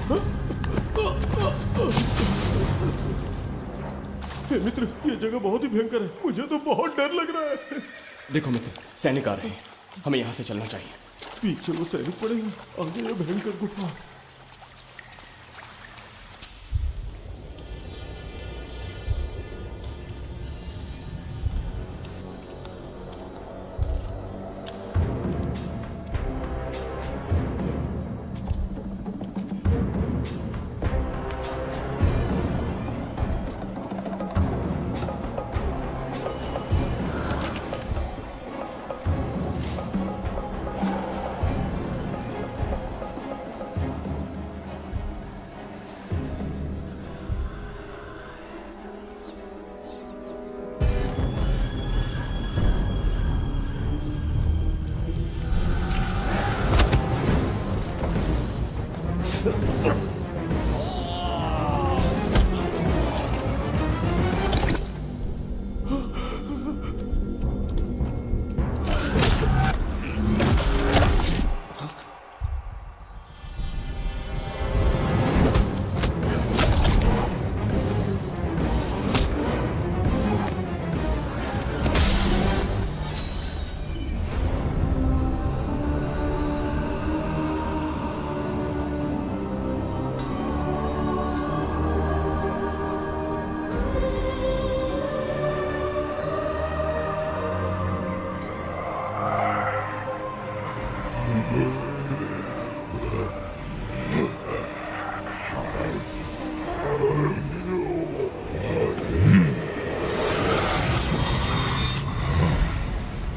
हे मित्र, ये जगह बहुत ही भयंकर है। मुझे तो बहुत डर लग रहा है। देखो मित्र, सैनिक आ रहे हैं, हमें यहाँ से चलना चाहिए। पीछे वो सैनिक पड़े हैं, आगे ये भयंकर गुफा।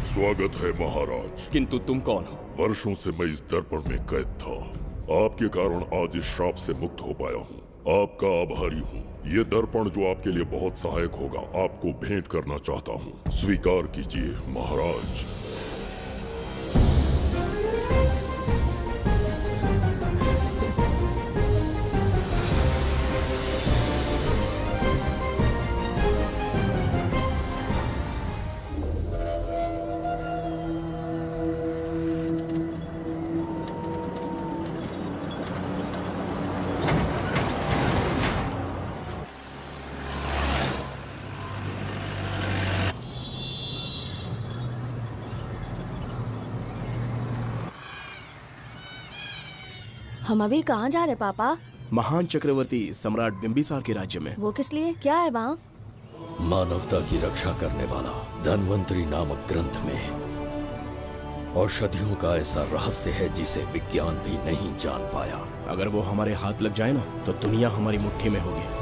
स्वागत है महाराज। किंतु तुम कौन हो? वर्षों से मैं इस दर्पण में कैद था। आपके कारण आज इस श्राप से मुक्त हो पाया हूँ। आपका आभारी हूँ। ये दर्पण जो आपके लिए बहुत सहायक होगा, आपको भेंट करना चाहता हूँ। स्वीकार कीजिए महाराज। हम अभी कहाँ जा रहे पापा? महान चक्रवर्ती सम्राट बिंबिसार के राज्य में। वो किस लिए? क्या है वहाँ? मानवता की रक्षा करने वाला धन्वंतरी नामक ग्रंथ में औषधियों का ऐसा रहस्य है जिसे विज्ञान भी नहीं जान पाया। अगर वो हमारे हाथ लग जाए ना, तो दुनिया हमारी मुट्ठी में होगी।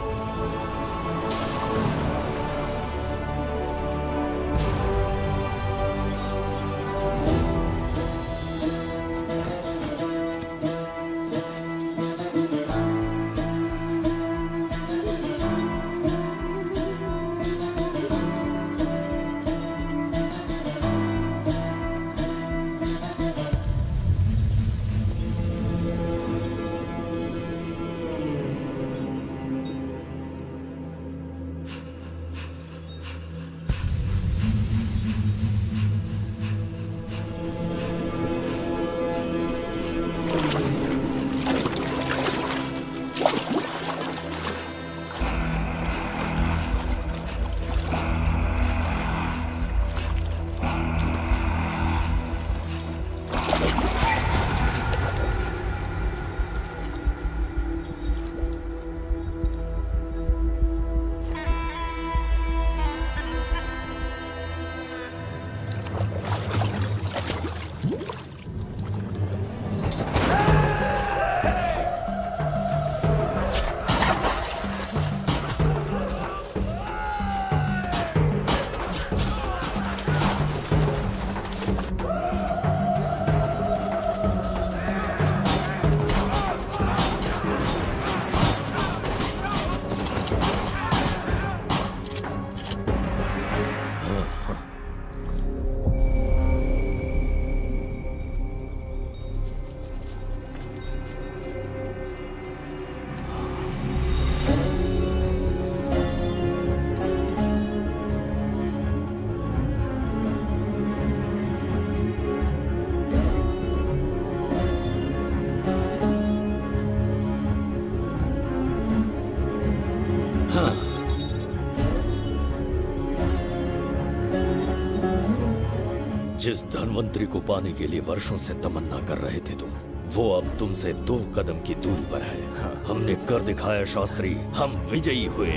जिस धनवंतरी को पाने के लिए वर्षों से तमन्ना कर रहे थे तुम, वो अब तुमसे 2 कदम की दूरी पर है। हमने कर दिखाया शास्त्री, हम विजयी हुए।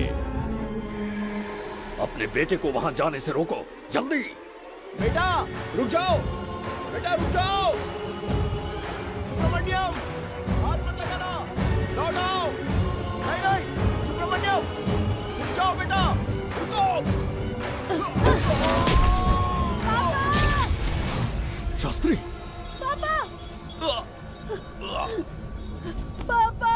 अपने बेटे को वहां जाने से रोको, जल्दी। बेटा रुक जाओ, बेटा रुक जाओ। सुब्रमण्यम, हाथ मत लगाना, लौट आओ। नहीं नहीं सुब्रमण्यम, रुक जाओ बेटा, रुको। शास्त्री, पापा पापा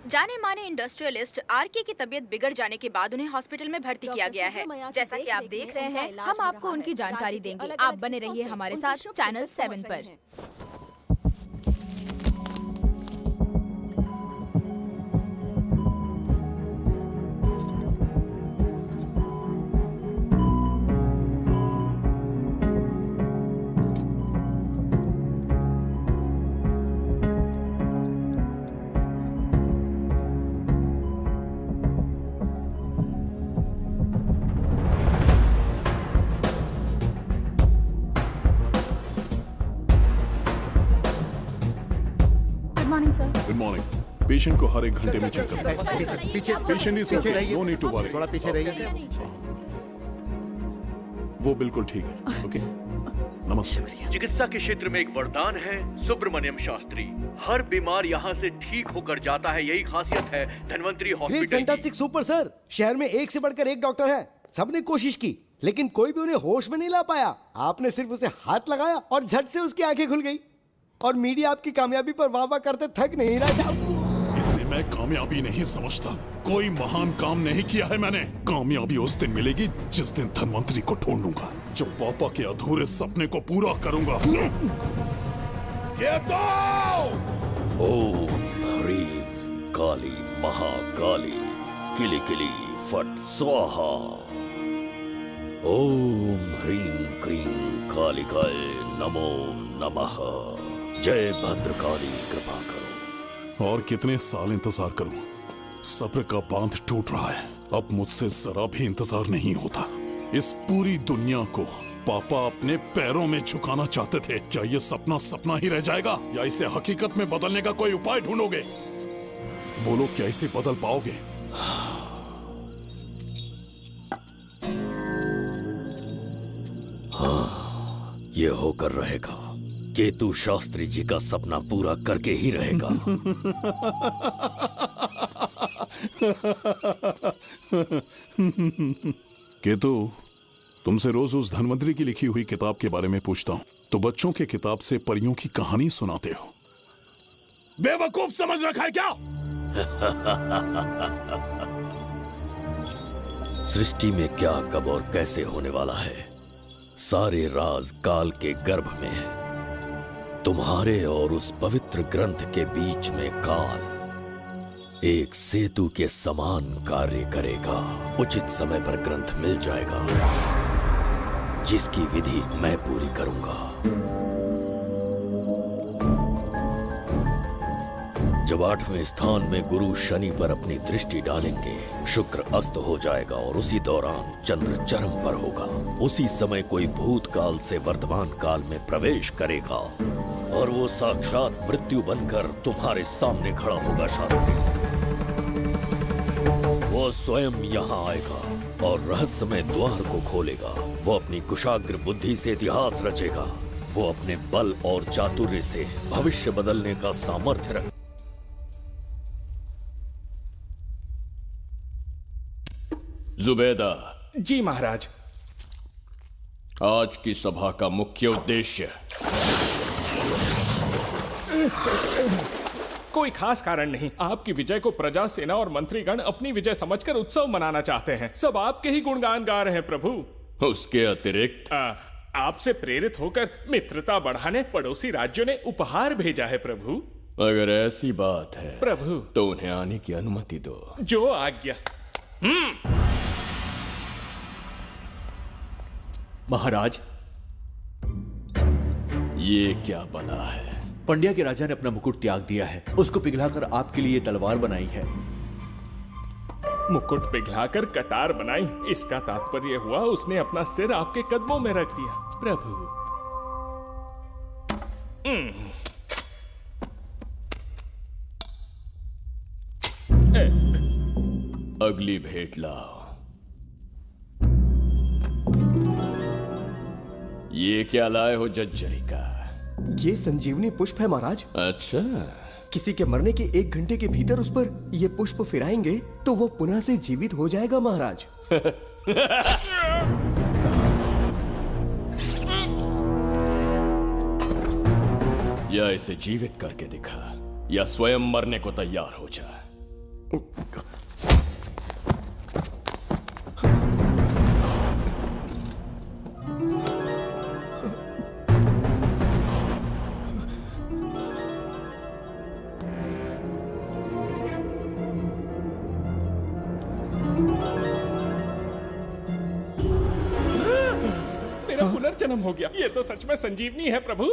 जाने माने इंडस्ट्रियलिस्ट आरके की तबीयत बिगड़ जाने के बाद उन्हें हॉस्पिटल में भर्ती किया गया है। जैसा कि आप देख रहे हैं, हम आपको उनकी जानकारी देंगे। आप बने रहिए हमारे साथ चैनल 7 पर। Good morning. पेशेंट को हर 1 घंटे में चेक करता है। पीछे पेशेंट इज पीछे रहिए, नो नीड टू वरी। थोड़ा पीछे रहिए। वो बिल्कुल ठीक है। ओके, नमस्ते। चिकित्सा के क्षेत्र में एक वरदान है सुब्रमण्यम शास्त्री। हर बीमार यहाँ से ठीक होकर जाता है, यही खासियत है धनवंतरी ग्रेट, हॉस्पिटल की। Fantastic, super sir. शहर में एक से बढ़कर एक डॉक्टर है। सबने कोशिश की लेकिन कोई भी उन्हें होश में नहीं ला पाया। आपने सिर्फ उसे हाथ लगाया और झट से उसकी आंखें खुल गई। और मीडिया आपकी कामयाबी पर वाह वाह करते थक नहीं रहा। इसे मैं कामयाबी नहीं समझता। कोई महान काम नहीं किया है मैंने। कामयाबी उस दिन मिलेगी जिस दिन धनवंतरी को ढूंढूंगा, जो पापा के अधूरे सपने को पूरा करूंगा। ये तो ओम ह्रीं काली महाकाली किली किली फट स्वाहा। ओम ह्रीं क्रीं कालिकाय नमो नमः। जय भद्रकाली, कृपा करो। और कितने साल इंतजार करूं? सब्र का बांध टूट रहा है। अब मुझसे जरा भी इंतजार नहीं होता। इस पूरी दुनिया को पापा अपने पैरों में झुकाना चाहते थे। क्या ये सपना सपना ही रह जाएगा या इसे हकीकत में बदलने का कोई उपाय ढूंढोगे? बोलो, क्या इसे बदल पाओगे? ये होकर रहेगा। केतु शास्त्री जी का सपना पूरा करके ही रहेगा। केतु, तुमसे रोज उस धनवंतरी की लिखी हुई किताब के बारे में पूछता हूं तो बच्चों के किताब से परियों की कहानी सुनाते हो। बेवकूफ समझ रखा है क्या? सृष्टि में क्या, कब और कैसे होने वाला है, सारे राज काल के गर्भ में है। तुम्हारे और उस पवित्र ग्रंथ के बीच में काल एक सेतु के समान कार्य करेगा। उचित समय पर ग्रंथ मिल जाएगा, जिसकी विधि मैं पूरी करूंगा। जब 8वें स्थान में गुरु शनि पर अपनी दृष्टि डालेंगे, शुक्र अस्त हो जाएगा और उसी दौरान चंद्र चरम पर होगा। उसी समय कोई भूतकाल से वर्तमान काल में प्रवेश करेगा और वो साक्षात मृत्यु बनकर तुम्हारे सामने खड़ा होगा। शास्त्री, वो स्वयं यहाँ आएगा और रहस्यमय द्वार को खोलेगा। वो अपनी कुशाग्र बुद्धि से इतिहास रचेगा। वो अपने बल और चातुर्य से भविष्य बदलने का सामर्थ्य रख। जुबेदा। जी महाराज। आज की सभा का मुख्य उद्देश्य कोई खास कारण नहीं। आपकी विजय को प्रजा, सेना और मंत्रीगण अपनी विजय समझकर उत्सव मनाना चाहते हैं। सब आपके ही गुणगान गा रहे हैं प्रभु। उसके अतिरिक्त आपसे प्रेरित होकर मित्रता बढ़ाने पड़ोसी राज्यों ने उपहार भेजा है प्रभु। अगर ऐसी बात है प्रभु, तो उन्हें आने की अनुमति दो। जो आज्ञा। महाराज, ये क्या बला है? पंड्या के राजा ने अपना मुकुट त्याग दिया है। उसको पिघलाकर आपके लिए तलवार बनाई है। मुकुट पिघलाकर कटार बनाई, इसका तात्पर्य हुआ उसने अपना सिर आपके कदमों में रख दिया प्रभु। अगली भेंट लाओ। ये क्या लाए हो जज्जरी का? ये संजीवनी पुष्प है महाराज। अच्छा, किसी के मरने के 1 घंटे के भीतर उस पर ये पुष्प फिराएंगे तो वो पुनः से जीवित हो जाएगा महाराज। या इसे जीवित करके दिखा, या स्वयं मरने को तैयार हो जा। पुनर्जन्म हो गया। ये तो सच में संजीवनी है प्रभु।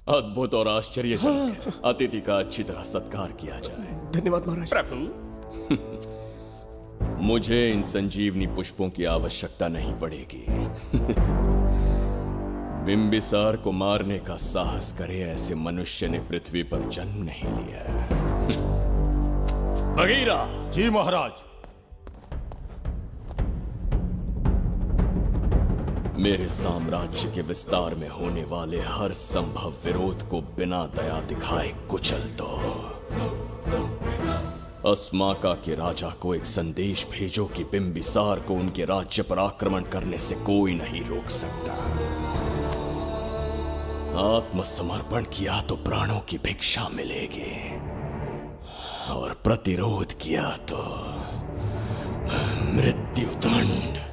अद्भुत और आश्चर्यजनक है। अतिथि का अच्छी तरह सत्कार किया जाए। धन्यवाद महाराज। प्रभु, मुझे इन संजीवनी पुष्पों की आवश्यकता नहीं पड़ेगी। बिंबिसार को मारने का साहस करे ऐसे मनुष्य ने पृथ्वी पर जन्म नहीं लिया। बगीरा। जी महाराज। मेरे साम्राज्य के विस्तार में होने वाले हर संभव विरोध को बिना दया दिखाए कुचल दो। अस्माका के राजा को एक संदेश भेजो कि बिंबिसार को उनके राज्य पर आक्रमण करने से कोई नहीं रोक सकता। आत्मसमर्पण किया तो प्राणों की भिक्षा मिलेगी, और प्रतिरोध किया तो मृत्युदंड।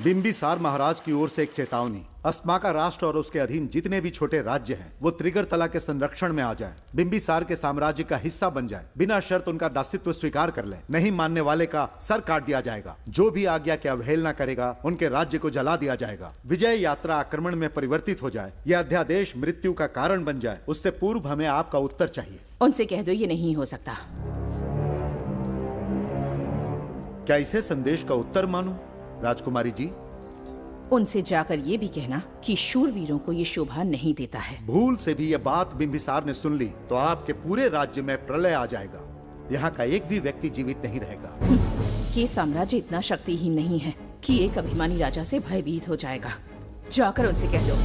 बिंबिसार महाराज की ओर से एक चेतावनी। अस्माका राष्ट्र और उसके अधीन जितने भी छोटे राज्य हैं, वो त्रिगर्तला के संरक्षण में आ जाएं, बिंबिसार के साम्राज्य का हिस्सा बन जाए, बिना शर्त उनका दासित्व स्वीकार कर ले। नहीं मानने वाले का सर काट दिया जाएगा। जो भी आज्ञा की अवहेलना करेगा, उनके राज्य को जला दिया जाएगा। विजय यात्रा आक्रमण में परिवर्तित हो जाए, यह अध्यादेश मृत्यु का कारण बन जाए, उससे पूर्व हमें आपका उत्तर चाहिए। उनसे कह दो ये नहीं हो सकता। क्या इसे संदेश का उत्तर मानूं? राजकुमारी जी, उनसे जाकर ये भी कहना कि शूरवीरों को ये शोभा नहीं देता है। भूल से भी ये बात बिंबिसार ने सुन ली तो आपके पूरे राज्य में प्रलय आ जाएगा। यहाँ का एक भी व्यक्ति जीवित नहीं रहेगा। ये साम्राज्य इतना शक्तिहीन नहीं है कि एक अभिमानी राजा से भयभीत हो जाएगा। जाकर उनसे कह दो।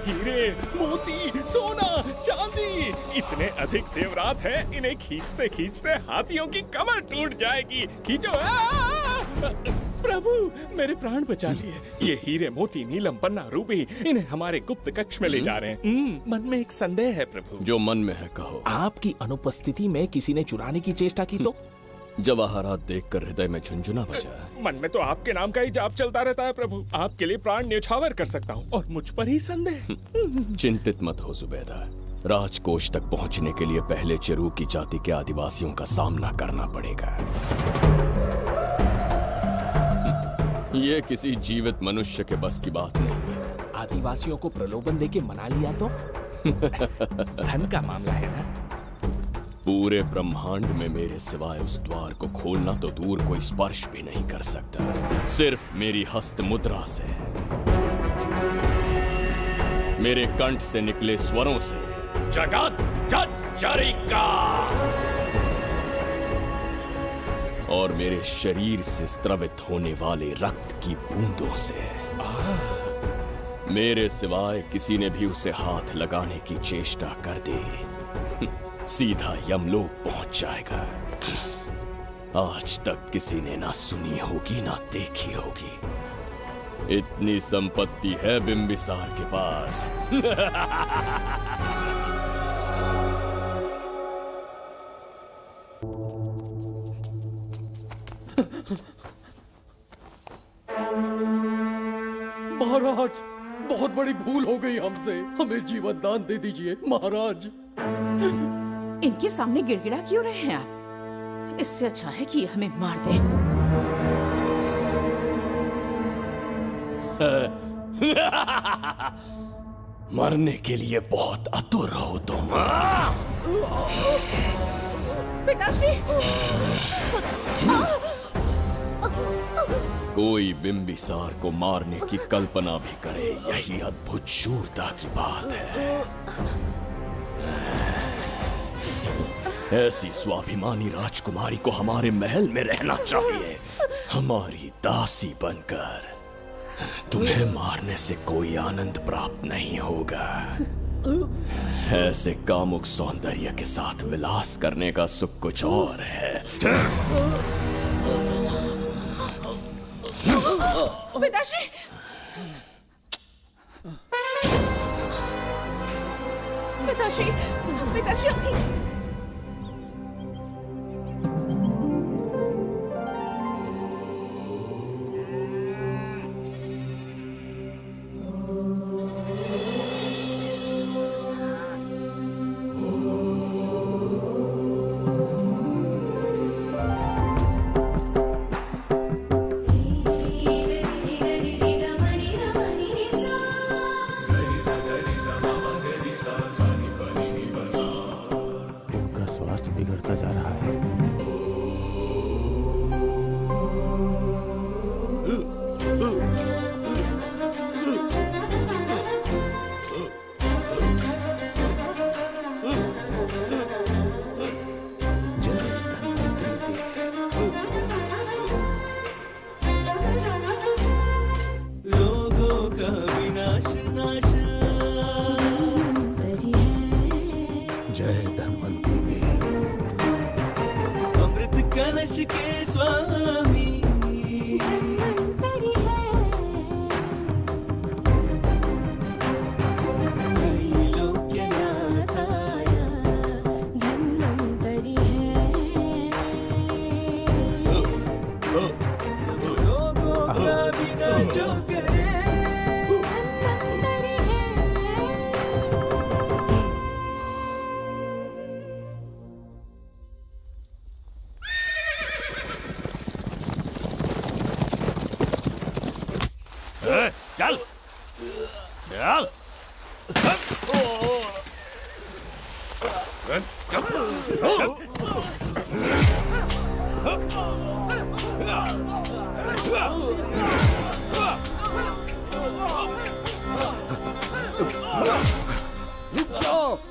हीरे, मोती, सोना, चांदी, इतने अधिक जेवरात हैं, इन्हें खींचते खींचते हाथियों की कमर टूट जाएगी। खींचो। प्रभु, मेरे प्राण बचा लिए। ये हीरे, मोती, नीलम, पन्ना, रूबी, इन्हें हमारे गुप्त कक्ष में ले जा रहे हैं। मन में एक संदेह है प्रभु। जो मन में है कहो। आपकी अनुपस्थिति में किसी ने चुराने की चेष्टा की तो? जवाहरात देखकर हृदय में झुंझुना बजा। मन में तो आपके नाम का ही जाप चलता रहता है प्रभु। आपके लिए प्राण न्यौछावर कर सकता हूँ और मुझ पर ही संदेह। चिंतित मत हो जुबैदा। राजकोष तक पहुंचने के लिए पहले चिरूकी जाति के आदिवासियों का सामना करना पड़ेगा। ये किसी जीवित मनुष्य के बस की बात नहीं है। आदिवासियों को प्रलोभन देके मना लिया तो? धन का मामला है ना? पूरे ब्रह्मांड में मेरे सिवाय उस द्वार को खोलना तो दूर कोई स्पर्श भी नहीं कर सकता। सिर्फ मेरी हस्त मुद्रा से, मेरे कंठ से निकले स्वरों से, जगत जर्जरिका, और मेरे शरीर से स्त्रवित होने वाले रक्त की बूंदों से। मेरे सिवाय किसी ने भी उसे हाथ लगाने की चेष्टा कर दी, सीधा यमलोक पहुंच जाएगा। आज तक किसी ने ना सुनी होगी ना देखी होगी। इतनी संपत्ति है बिंबिसार के पास। महाराज, बहुत बड़ी भूल हो गई हमसे। हमें जीवन दान दे दीजिए महाराज। इनके सामने गिड़गिड़ा क्यों रहे हैं आप? इससे अच्छा है कि ये हमें मार दें। मरने के लिए बहुत आतुर हो तुम। पिताश्री! कोई बिंबिसार को मारने की कल्पना भी करे, यही अद्भुत शूरता की बात है। ऐसी स्वाभिमानी राजकुमारी को हमारे महल में रहना चाहिए, हमारी दासी बनकर। तुम्हें मारने से कोई आनंद प्राप्त नहीं होगा। ऐसे कामुक सौंदर्य के साथ विलास करने का सुख कुछ और है। पिताश्री! पिताश्री! पिताश्री उठिए! बिगड़ता जा रहा है। के स्वामी चल चल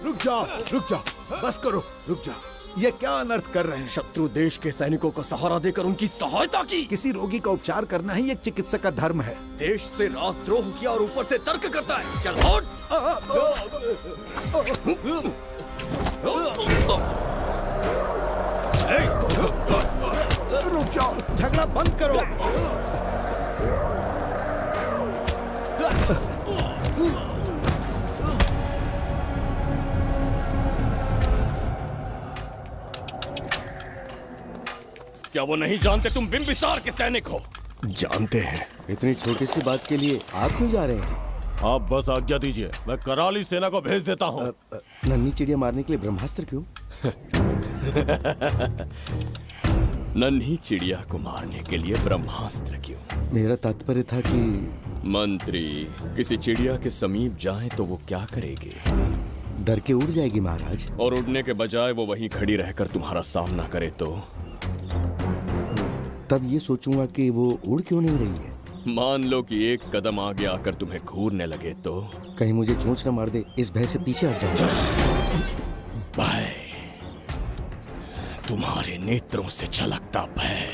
रुक जाओ, बस करो, रुक जाओ। ये क्या अनर्थ कर रहे हैं? शत्रु देश के सैनिकों को सहारा देकर उनकी सहायता की। किसी रोगी का उपचार करना ही एक चिकित्सक का धर्म है। देश से राजद्रोह किया और ऊपर से तर्क करता है। चल हट। रुक जाओ, झगड़ा बंद करो। क्या वो नहीं जानते तुम बिंबिसार के सैनिक हो? जानते हैं। इतनी छोटी सी बात के लिए आप क्यों जा रहे हैं? आप बस आज्ञा दीजिए, मैं कराली सेना को भेज देता हूँ। नन्ही चिड़िया मारने के लिए ब्रह्मास्त्र क्यों? नन्ही चिड़िया को मारने के लिए ब्रह्मास्त्र क्यों? मेरा तात्पर्य था कि मंत्री किसी चिड़िया के समीप जाए तो वो क्या करेगी? डर के उड़ जाएगी महाराज। और उड़ने के बजाय वो वहीं खड़ी रहकर तुम्हारा सामना करे तो? तब ये सोचूंगा कि वो उड़ क्यों नहीं रही है। मान लो कि एक कदम आगे आकर तुम्हें घूरने लगे तो? कहीं मुझे चोंच न मार दे, इस भय से पीछे हट जाऊंगा। भय, तुम्हारे नेत्रों से झलकता भय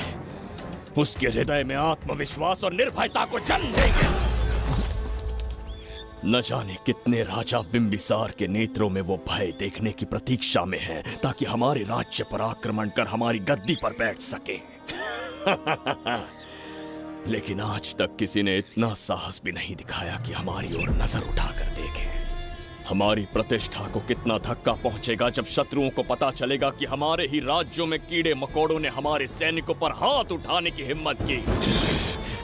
उसके हृदय में आत्मविश्वास और निर्भयता को जन्म देगा। न जाने कितने राजा बिंबिसार के नेत्रों में वो भय देखने की प्रतीक्षा में हैं, ताकि हमारे राज्य पर आक्रमण कर हमारी गद्दी पर बैठ सके। लेकिन आज तक किसी ने इतना साहस भी नहीं दिखाया कि हमारी ओर नजर उठाकर देखे। हमारी प्रतिष्ठा को कितना धक्का पहुंचेगा जब शत्रुओं को पता चलेगा कि हमारे ही राज्यों में कीड़े मकोड़ों ने हमारे सैनिकों पर हाथ उठाने की हिम्मत की।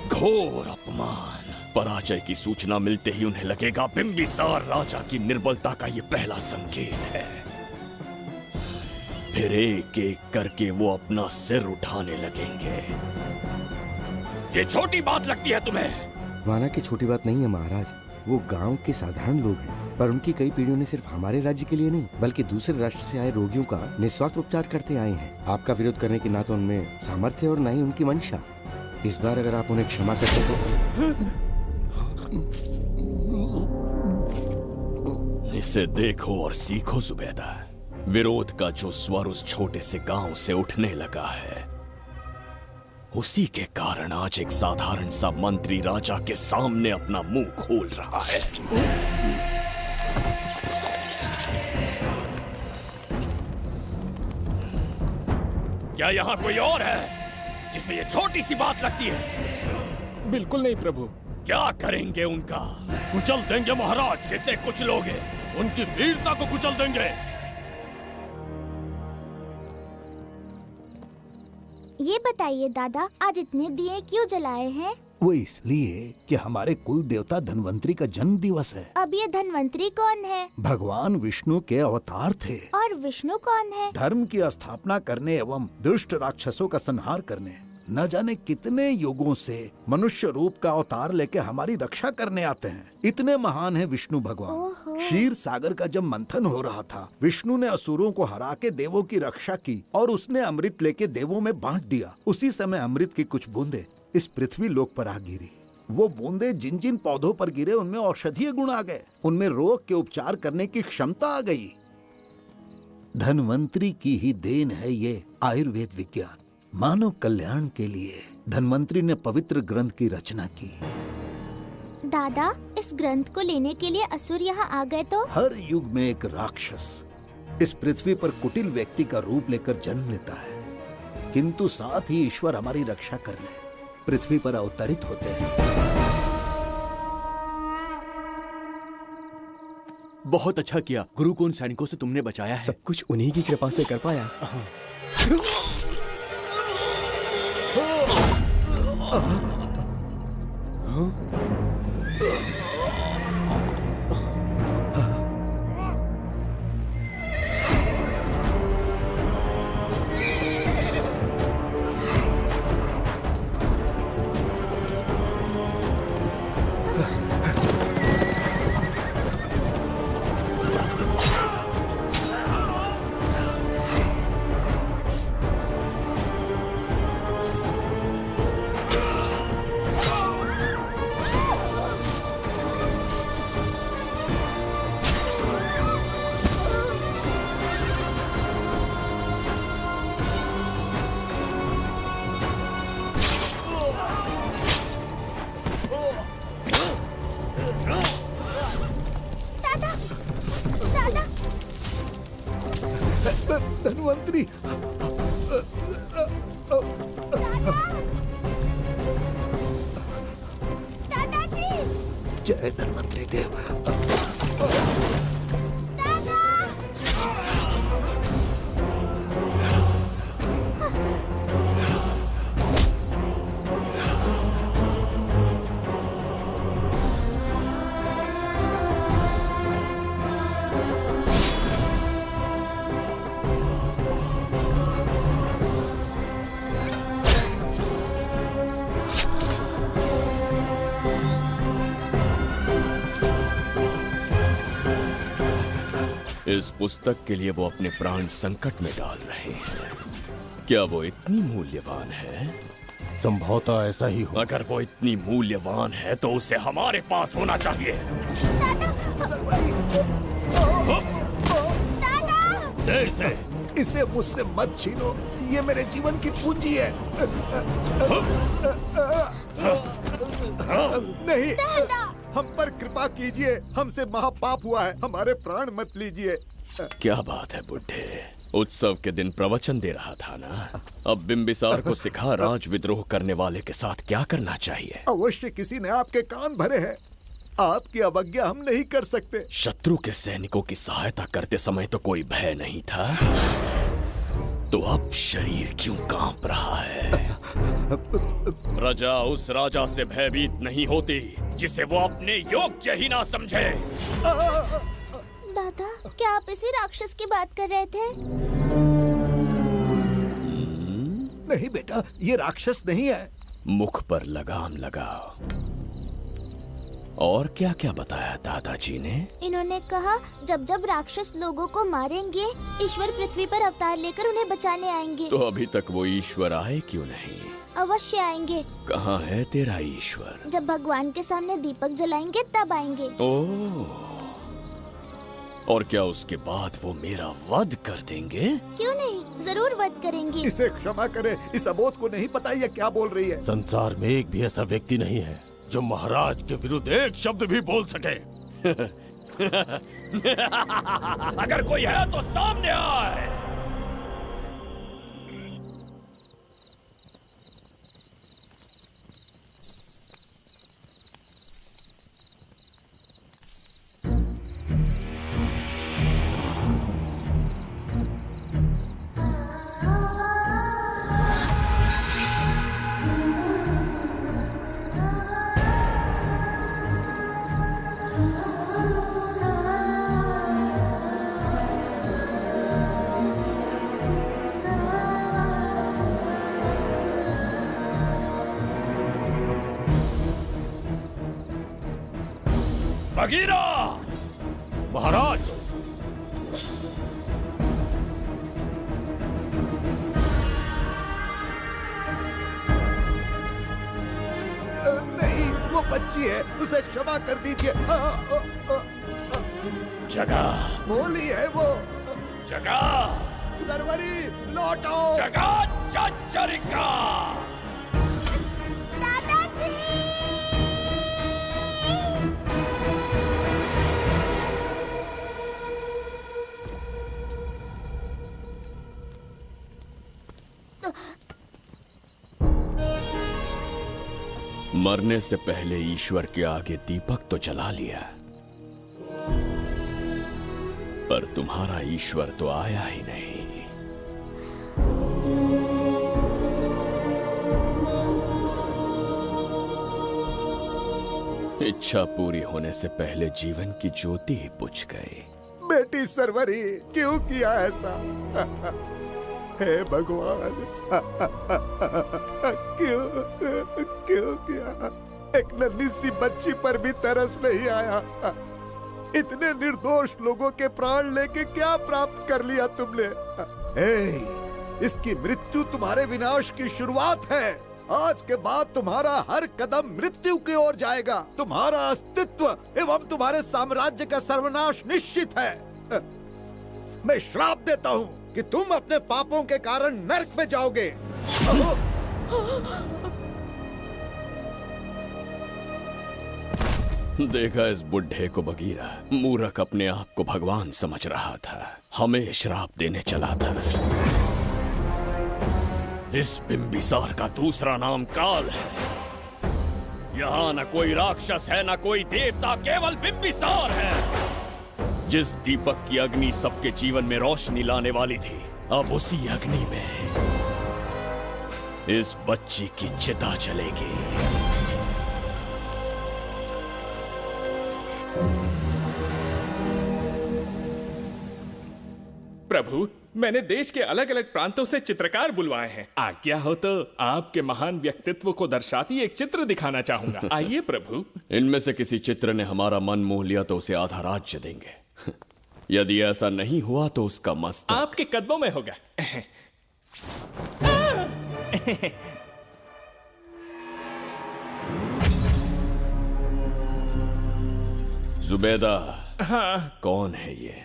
घोर अपमान। पराजय की सूचना मिलते ही उन्हें लगेगा बिंबिसार राजा की निर्बलता का ये पहला संकेत है। फिर एक एक करके वो अपना सिर उठाने लगेंगे। ये छोटी बात लगती है तुम्हें? माना कि छोटी बात नहीं है महाराज। वो गांव के साधारण लोग हैं, पर उनकी कई पीढ़ियों ने सिर्फ हमारे राज्य के लिए नहीं बल्कि दूसरे राष्ट्र से आए रोगियों का निस्वार्थ उपचार करते आए हैं। आपका विरोध करने की ना तो उनमें सामर्थ्य और ना ही उनकी मंशा। इस बार अगर आप उन्हें क्षमा कर सके। इसे देखो और सीखो जुबैदा। विरोध का जो स्वर उस छोटे से गांव से उठने लगा है, उसी के कारण आज एक साधारण सा मंत्री राजा के सामने अपना मुंह खोल रहा है। क्या यहाँ कोई और है जिसे ये छोटी सी बात लगती है? बिल्कुल नहीं प्रभु। क्या करेंगे उनका? कुचल देंगे महाराज। जैसे कुछ लोग हैं, उनकी वीरता को कुचल देंगे। ये बताइए दादा, आज इतने दिए क्यों जलाए हैं? वो इसलिए कि हमारे कुल देवता धन्वंतरी का जन्म दिवस है। अब ये धन्वंतरी कौन है? भगवान विष्णु के अवतार थे। और विष्णु कौन है? धर्म की स्थापना करने एवं दुष्ट राक्षसों का संहार करने। न जाने कितने युगों से मनुष्य रूप का अवतार लेके हमारी रक्षा करने आते हैं। इतने महान है विष्णु भगवान। क्षीर सागर का जब मंथन हो रहा था, विष्णु ने असुरों को हरा के देवों की रक्षा की और उसने अमृत लेके देवों में बांट दिया। उसी समय अमृत की कुछ बूंदे इस पृथ्वी लोक पर आ गिरी। वो बूंदे जिन जिन पौधों पर गिरे उनमें औषधीय गुण आ गए, उनमें रोग के उपचार करने की क्षमता आ गई। धन्वंतरी की ही देन है ये आयुर्वेद विज्ञान। मानव कल्याण के लिए धन्वंतरी ने पवित्र ग्रंथ की रचना की। दादा, इस ग्रंथ को लेने के लिए असुर यहाँ आ गए तो? हर युग में एक राक्षस इस पृथ्वी पर कुटिल व्यक्ति का रूप लेकर जन्म लेता है, किंतु साथ ही ईश्वर हमारी रक्षा करने पृथ्वी पर अवतरित होते हैं। बहुत अच्छा किया गुरु को उन सैनिकों से तुमने बचाया है। सब कुछ उन्हीं की कृपा से कर पाया। जय धन्वंतरी देव। इस पुस्तक के लिए वो अपने प्राण संकट में डाल रहे हैं। क्या वो इतनी मूल्यवान है? संभवतः ऐसा ही हो। अगर वो इतनी मूल्यवान है तो उसे हमारे पास होना चाहिए। दे इसे। इसे मुझसे मत छीनो, ये मेरे जीवन की पूंजी है। नहीं, हम पर कृपा कीजिए, हमसे महापाप हुआ है, हमारे प्राण मत लीजिए। क्या बात है बुड्ढे, उत्सव के दिन प्रवचन दे रहा था ना? अब बिंबिसार को सिखा राज विद्रोह करने वाले के साथ क्या करना चाहिए। अवश्य किसी ने आपके कान भरे हैं, आपकी अवज्ञा हम नहीं कर सकते। शत्रु के सैनिकों की सहायता करते समय तो कोई भय नहीं था, तो अब शरीर क्यों कांप रहा है? प्रजा उस राजा से भयभीत नहीं होती जिसे वो अपने योग्य ही ना समझे। दादा, क्या आप इसी राक्षस की बात कर रहे थे? नहीं बेटा, ये राक्षस नहीं है। मुख पर लगाम लगाओ। और क्या क्या बताया दादाजी ने? इन्होंने कहा जब जब राक्षस लोगों को मारेंगे, ईश्वर पृथ्वी पर अवतार लेकर उन्हें बचाने आएंगे। तो अभी तक वो ईश्वर आए क्यों नहीं? अवश्य आएंगे। कहाँ है तेरा ईश्वर? जब भगवान के सामने दीपक जलाएंगे तब आएंगे। ओह, और क्या उसके बाद वो मेरा वध कर देंगे? क्यों नहीं, जरूर वध करेंगे। इसे क्षमा करे, इस अबोध को नहीं पता ये क्या बोल रही है। संसार में एक भी ऐसा व्यक्ति नहीं है जो महाराज के विरुद्ध एक शब्द भी बोल सके। अगर कोई है तो सामने आए। बगीरा! महाराज! नहीं, वो बच्ची है, उसे क्षमा कर दीजिए। जगह बोली है वो। जगह सरवरी लौटो। जगह चरिका। मरने से पहले ईश्वर के आगे दीपक तो जला लिया, पर तुम्हारा ईश्वर तो आया ही नहीं। इच्छा पूरी होने से पहले जीवन की ज्योति ही बुझ गई। बेटी सरवरी, क्यों किया ऐसा? हे भगवान, क्यों किया? एक नन्ही सी बच्ची पर भी तरस नहीं आया। इतने निर्दोष लोगों के प्राण लेके क्या प्राप्त कर लिया तुमने? इसकी मृत्यु तुम्हारे विनाश की शुरुआत है। आज के बाद तुम्हारा हर कदम मृत्यु की ओर जाएगा। तुम्हारा अस्तित्व एवं तुम्हारे साम्राज्य का सर्वनाश निश्चित है। मैं श्राप देता हूँ कि तुम अपने पापों के कारण नरक में जाओगे। देखा इस बुढ़े को बगीरा, मूर्ख अपने आप को भगवान समझ रहा था, हमें श्राप देने चला था। इस बिंबिसार का दूसरा नाम काल है यहाँ न कोई राक्षस है न कोई देवता, केवल बिंबिसार है। जिस दीपक की अग्नि सबके जीवन में रोशनी लाने वाली थी, अब उसी अग्नि में इस बच्ची की चिता जलेगी। प्रभु, मैंने देश के अलग अलग प्रांतों से चित्रकार बुलवाए हैं। आज्ञा हो तो आपके महान व्यक्तित्व को दर्शाती एक चित्र दिखाना चाहूंगा। आइए प्रभु। इनमें से किसी चित्र ने हमारा मन मोह लिया तो उसे आधा राज्य देंगे। यदि ऐसा नहीं हुआ तो उसका मस्तक आपके कदमों में होगा। जुबेदा, हाँ, कौन है ये?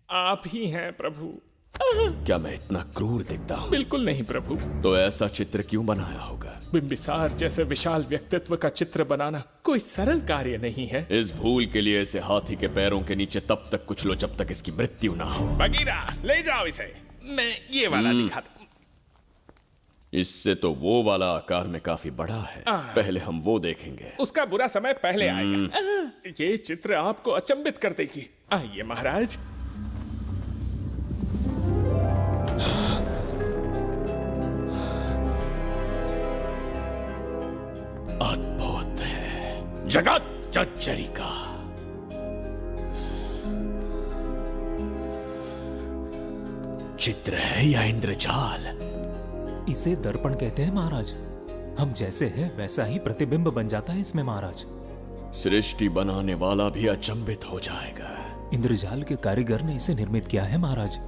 आप ही हैं प्रभु। क्या मैं इतना क्रूर दिखता हूँ? बिल्कुल नहीं प्रभु। तो ऐसा चित्र क्यों बनाया होगा? बिंबिसार जैसे विशाल व्यक्तित्व का चित्र बनाना कोई सरल कार्य नहीं है। इस भूल के लिए इसे हाथी के पैरों के नीचे तब तक कुचलो जब तक इसकी मृत्यु ना हो। बगीरा, ले जाओ इसे। मैं ये वाला दिखाता हूँ। इससे तो वो वाला आकार में काफी बड़ा है। पहले हम वो देखेंगे। उसका बुरा समय पहले आएगा। ये चित्र आपको अचंभित कर देगी। आइए महाराज। अद्भुत है, जगत जज्जरी का। चित्र है या इंद्रजाल? इसे दर्पण कहते हैं महाराज। हम जैसे हैं वैसा ही प्रतिबिंब बन जाता है इसमें महाराज। सृष्टि बनाने वाला भी अचंभित हो जाएगा। इंद्रजाल के कारीगर ने इसे निर्मित किया है महाराज।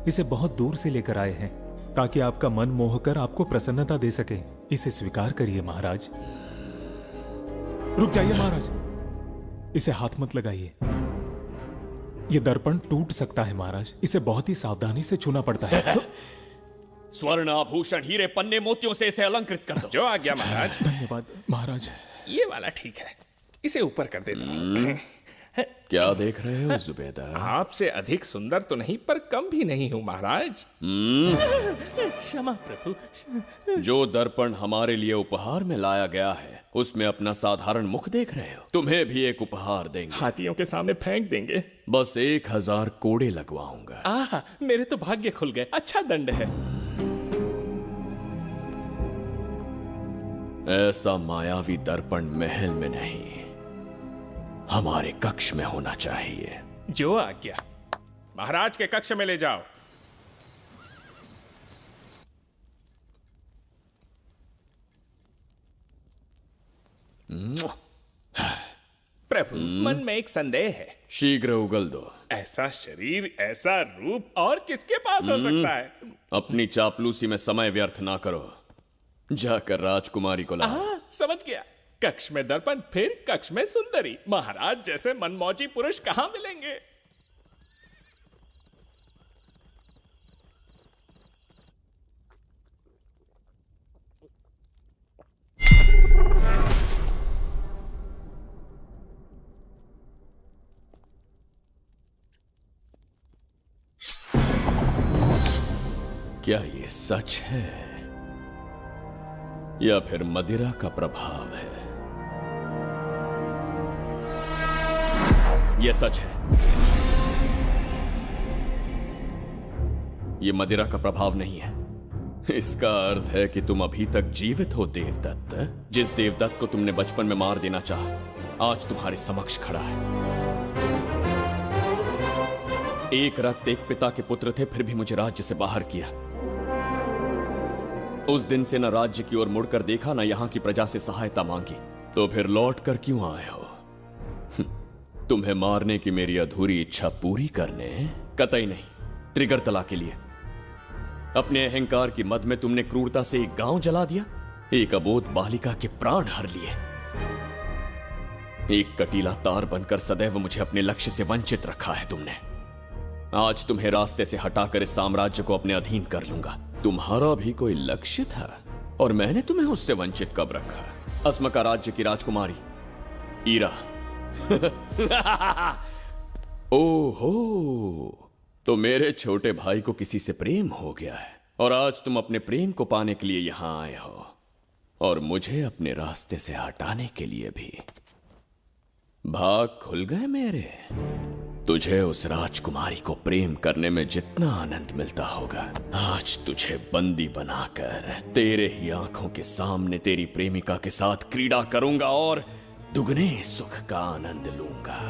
इसे बहुत दूर से लेकर आए हैं ताकि आपका मन मोह कर आपको प्रसन्नता दे सके। इसे स्वीकार करिए महाराज। रुक जाइए महाराज, इसे हाथ मत लगाइए। यह दर्पण टूट सकता है महाराज। इसे बहुत ही सावधानी से छूना पड़ता है। स्वर्ण आभूषण हीरे पन्ने मोतियों से इसे अलंकृत कर दो। जो आ गया महाराज। धन्यवाद महाराज। ये वाला ठीक है, इसे ऊपर कर देता हूँ। क्या देख रहे हो जुबेदा? आपसे अधिक सुंदर तो नहीं पर कम भी नहीं हूँ महाराज। क्षमा प्रभु। जो दर्पण हमारे लिए उपहार में लाया गया है उसमें अपना साधारण मुख देख रहे हो? तुम्हें भी एक उपहार देंगे। हाथियों के सामने फेंक देंगे। बस 1000 कोड़े लगवाऊंगा। आह, मेरे तो भाग्य खुल गए। अच्छा दंड है। ऐसा मायावी दर्पण महल में नहीं, हमारे कक्ष में होना चाहिए। जो आज्ञा। महाराज के कक्ष में ले जाओ। प्रभु, मन में एक संदेह है। शीघ्र उगल दो। ऐसा शरीर, ऐसा रूप और किसके पास हो सकता है? अपनी चापलूसी में समय व्यर्थ ना करो। जाकर राजकुमारी को लाओ। समझ गया। कक्ष में दर्पण, फिर कक्ष में सुंदरी। महाराज जैसे मनमौजी पुरुष कहां मिलेंगे? क्या ये सच है या फिर मदिरा का प्रभाव है? यह सच है। यह मदिरा का प्रभाव नहीं है। इसका अर्थ है कि तुम अभी तक जीवित हो देवदत्त। जिस देवदत्त को तुमने बचपन में मार देना चाहा, आज तुम्हारे समक्ष खड़ा है। एक रक्त एक पिता के पुत्र थे, फिर भी मुझे राज्य से बाहर किया। उस दिन से न राज्य की ओर मुड़कर देखा, न यहां की प्रजा से सहायता मांगी। तो फिर लौट कर क्यों आए हो? तुम्हें मारने की मेरी अधूरी इच्छा पूरी करने? कतई नहीं, त्रिगर्तला के लिए। अपने अहंकार की मद में तुमने क्रूरता से एक गांव जला दिया, एक अबोध बालिका के प्राण हर लिए। एक कटीला तार बनकर सदैव मुझे अपने लक्ष्य से वंचित रखा है तुमने। आज तुम्हें रास्ते से हटाकर इस साम्राज्य को अपने अधीन कर लूंगा। तुम्हारा भी कोई लक्ष्य था और मैंने तुम्हें उससे वंचित कब रखा? अस्मका राज्य की राजकुमारी ईरा। ओहो, तो मेरे छोटे भाई को किसी से प्रेम हो गया है और आज तुम अपने प्रेम को पाने के लिए यहां आए हो। और मुझे अपने रास्ते से हटाने के लिए भी। भाग खुल गए मेरे। तुझे उस राजकुमारी को प्रेम करने में जितना आनंद मिलता होगा, आज तुझे बंदी बनाकर तेरे ही आंखों के सामने तेरी प्रेमिका के साथ क्रीड़ा करूंगा और दुगने सुख का आनंद लूंगा।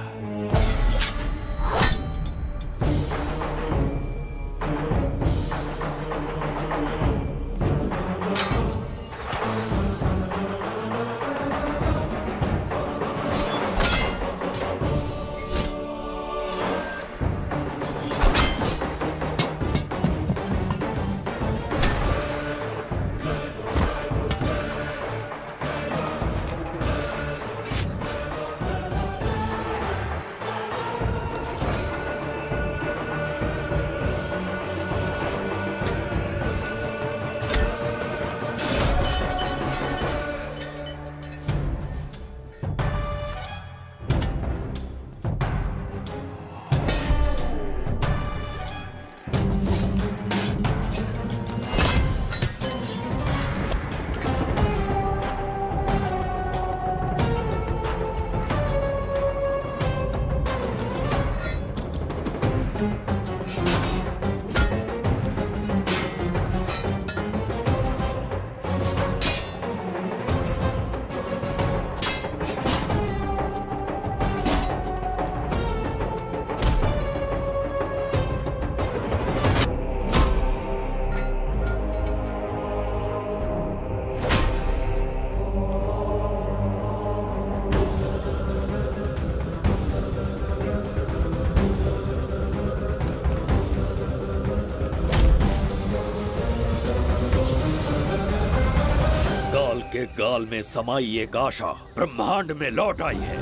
के गाल में समाई एक आशा ब्रह्मांड में लौट आई है।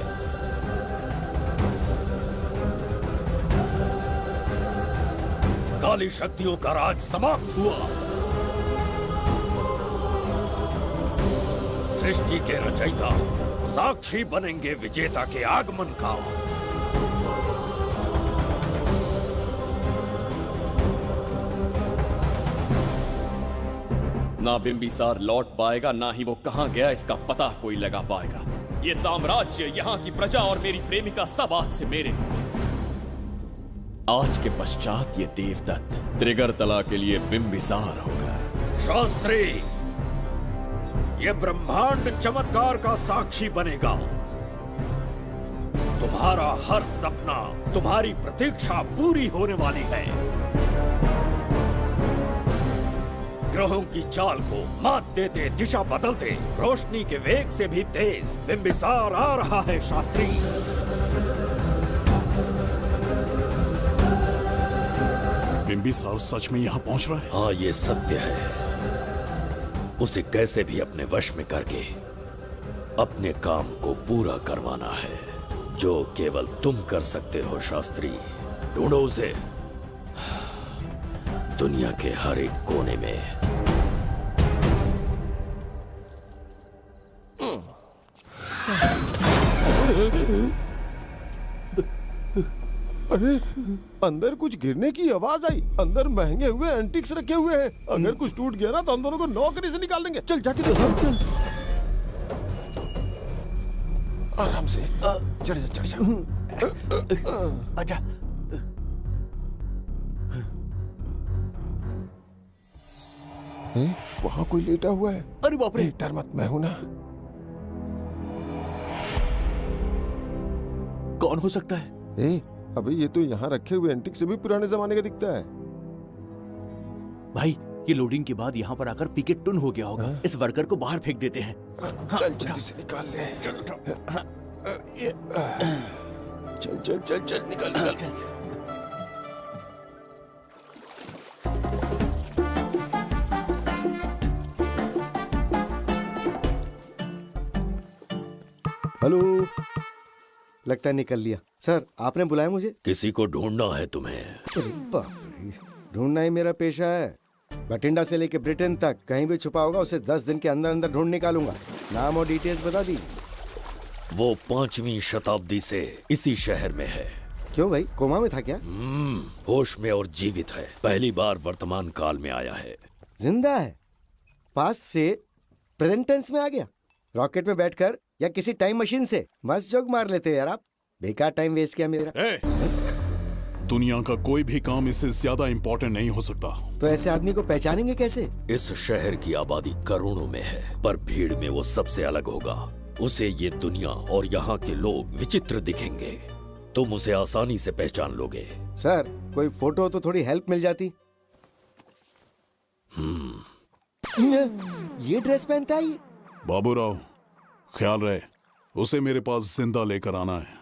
काली शक्तियों का राज समाप्त हुआ। सृष्टि के रचयिता साक्षी बनेंगे विजेता के आगमन का। ना बिंबिसार लौट पाएगा, ना ही वो कहां गया इसका पता कोई लगा पाएगा। ये साम्राज्य, यहाँ की प्रजा और मेरी प्रेमिका सब आज से मेरे। आज के पश्चात ये देवदत्त त्रिगर्तला के लिए बिंबिसार होगा। शास्त्री, ये ब्रह्मांड चमत्कार का साक्षी बनेगा। तुम्हारा हर सपना, तुम्हारी प्रतीक्षा पूरी होने वाली है। ग्रहों की चाल को मात देते, दिशा बदलते, रोशनी के वेग से भी तेज बिंबिसार आ रहा है। शास्त्री, बिंबिसार सच में यहाँ पहुँच रहा है? हाँ, ये सत्य है। उसे कैसे भी अपने वश में करके अपने काम को पूरा करवाना है, जो केवल तुम कर सकते हो। शास्त्री, ढूंढो उसे दुनिया के हर एक कोने में। अरे, अंदर कुछ गिरने की आवाज आई। अंदर महंगे हुए एंटिक्स रखे हुए हैं। अगर कुछ टूट गया ना तो हम दोनों को नौकरी से निकाल देंगे। चल जाके देख। चल आराम से चढ़ जा, चढ़ जा। आजा। वहाँ कोई लेटा हुआ है। अरे बाप रे, डर मत, मैं हूं ना। कौन हो सकता है? अबे ये तो यहाँ रखे हुए एंटिक से भी पुराने जमाने का दिखता है। भाई, ये लोडिंग के बाद यहाँ पर आकर पिकेट टुन हो गया होगा। इस वर्कर को बाहर फेंक देते हैं। चल जल्दी से निकाल ले। चल चल चल चल निकाल निकाल। हेलो, लगता है निकल लिया। सर, आपने बुलाया मुझे? किसी को ढूंढना है तुम्हें। अरे बाप रे, ढूंढना ही मेरा पेशा है। बठिंडा से लेके ब्रिटेन तक कहीं भी छुपा होगा उसे 10 दिन के अंदर अंदर ढूंढ निकालूंगा। नाम और डिटेल्स बता दीजिए। वो 5वीं शताब्दी से इसी शहर में है। क्यों भाई, कोमा में था क्या? होश में और जीवित है। पहली बार वर्तमान काल में आया है। जिंदा है? पास से प्रेजेंट टेंस में आ गया। रॉकेट में बैठकर या किसी टाइम मशीन से मस्त जोक मार लेते यार आप। बेकार टाइम वेस्ट किया मेरा। दुनिया का कोई भी काम इससे ज्यादा इंपॉर्टेंट नहीं हो सकता। तो ऐसे आदमी को पहचानेंगे कैसे? इस शहर की आबादी करोड़ों में है, पर भीड़ में वो सबसे अलग होगा। उसे ये दुनिया और यहाँ के लोग विचित्र दिखेंगे। तुम उसे आसानी से पहचान लोगे। सर कोई फोटो तो थोड़ी हेल्प मिल जाती। ये ड्रेस पहनता है ये? बाबूराव, ख्याल रहे, उसे मेरे पास जिंदा लेकर आना है।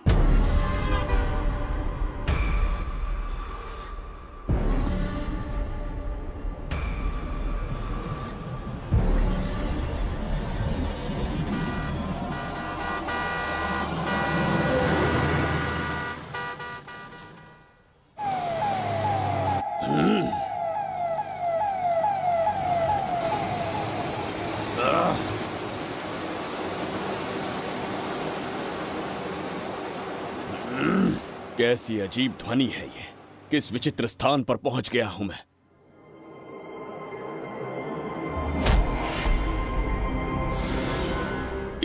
कैसी अजीब ध्वनि है ये। किस विचित्र स्थान पर पहुंच गया हूं मैं।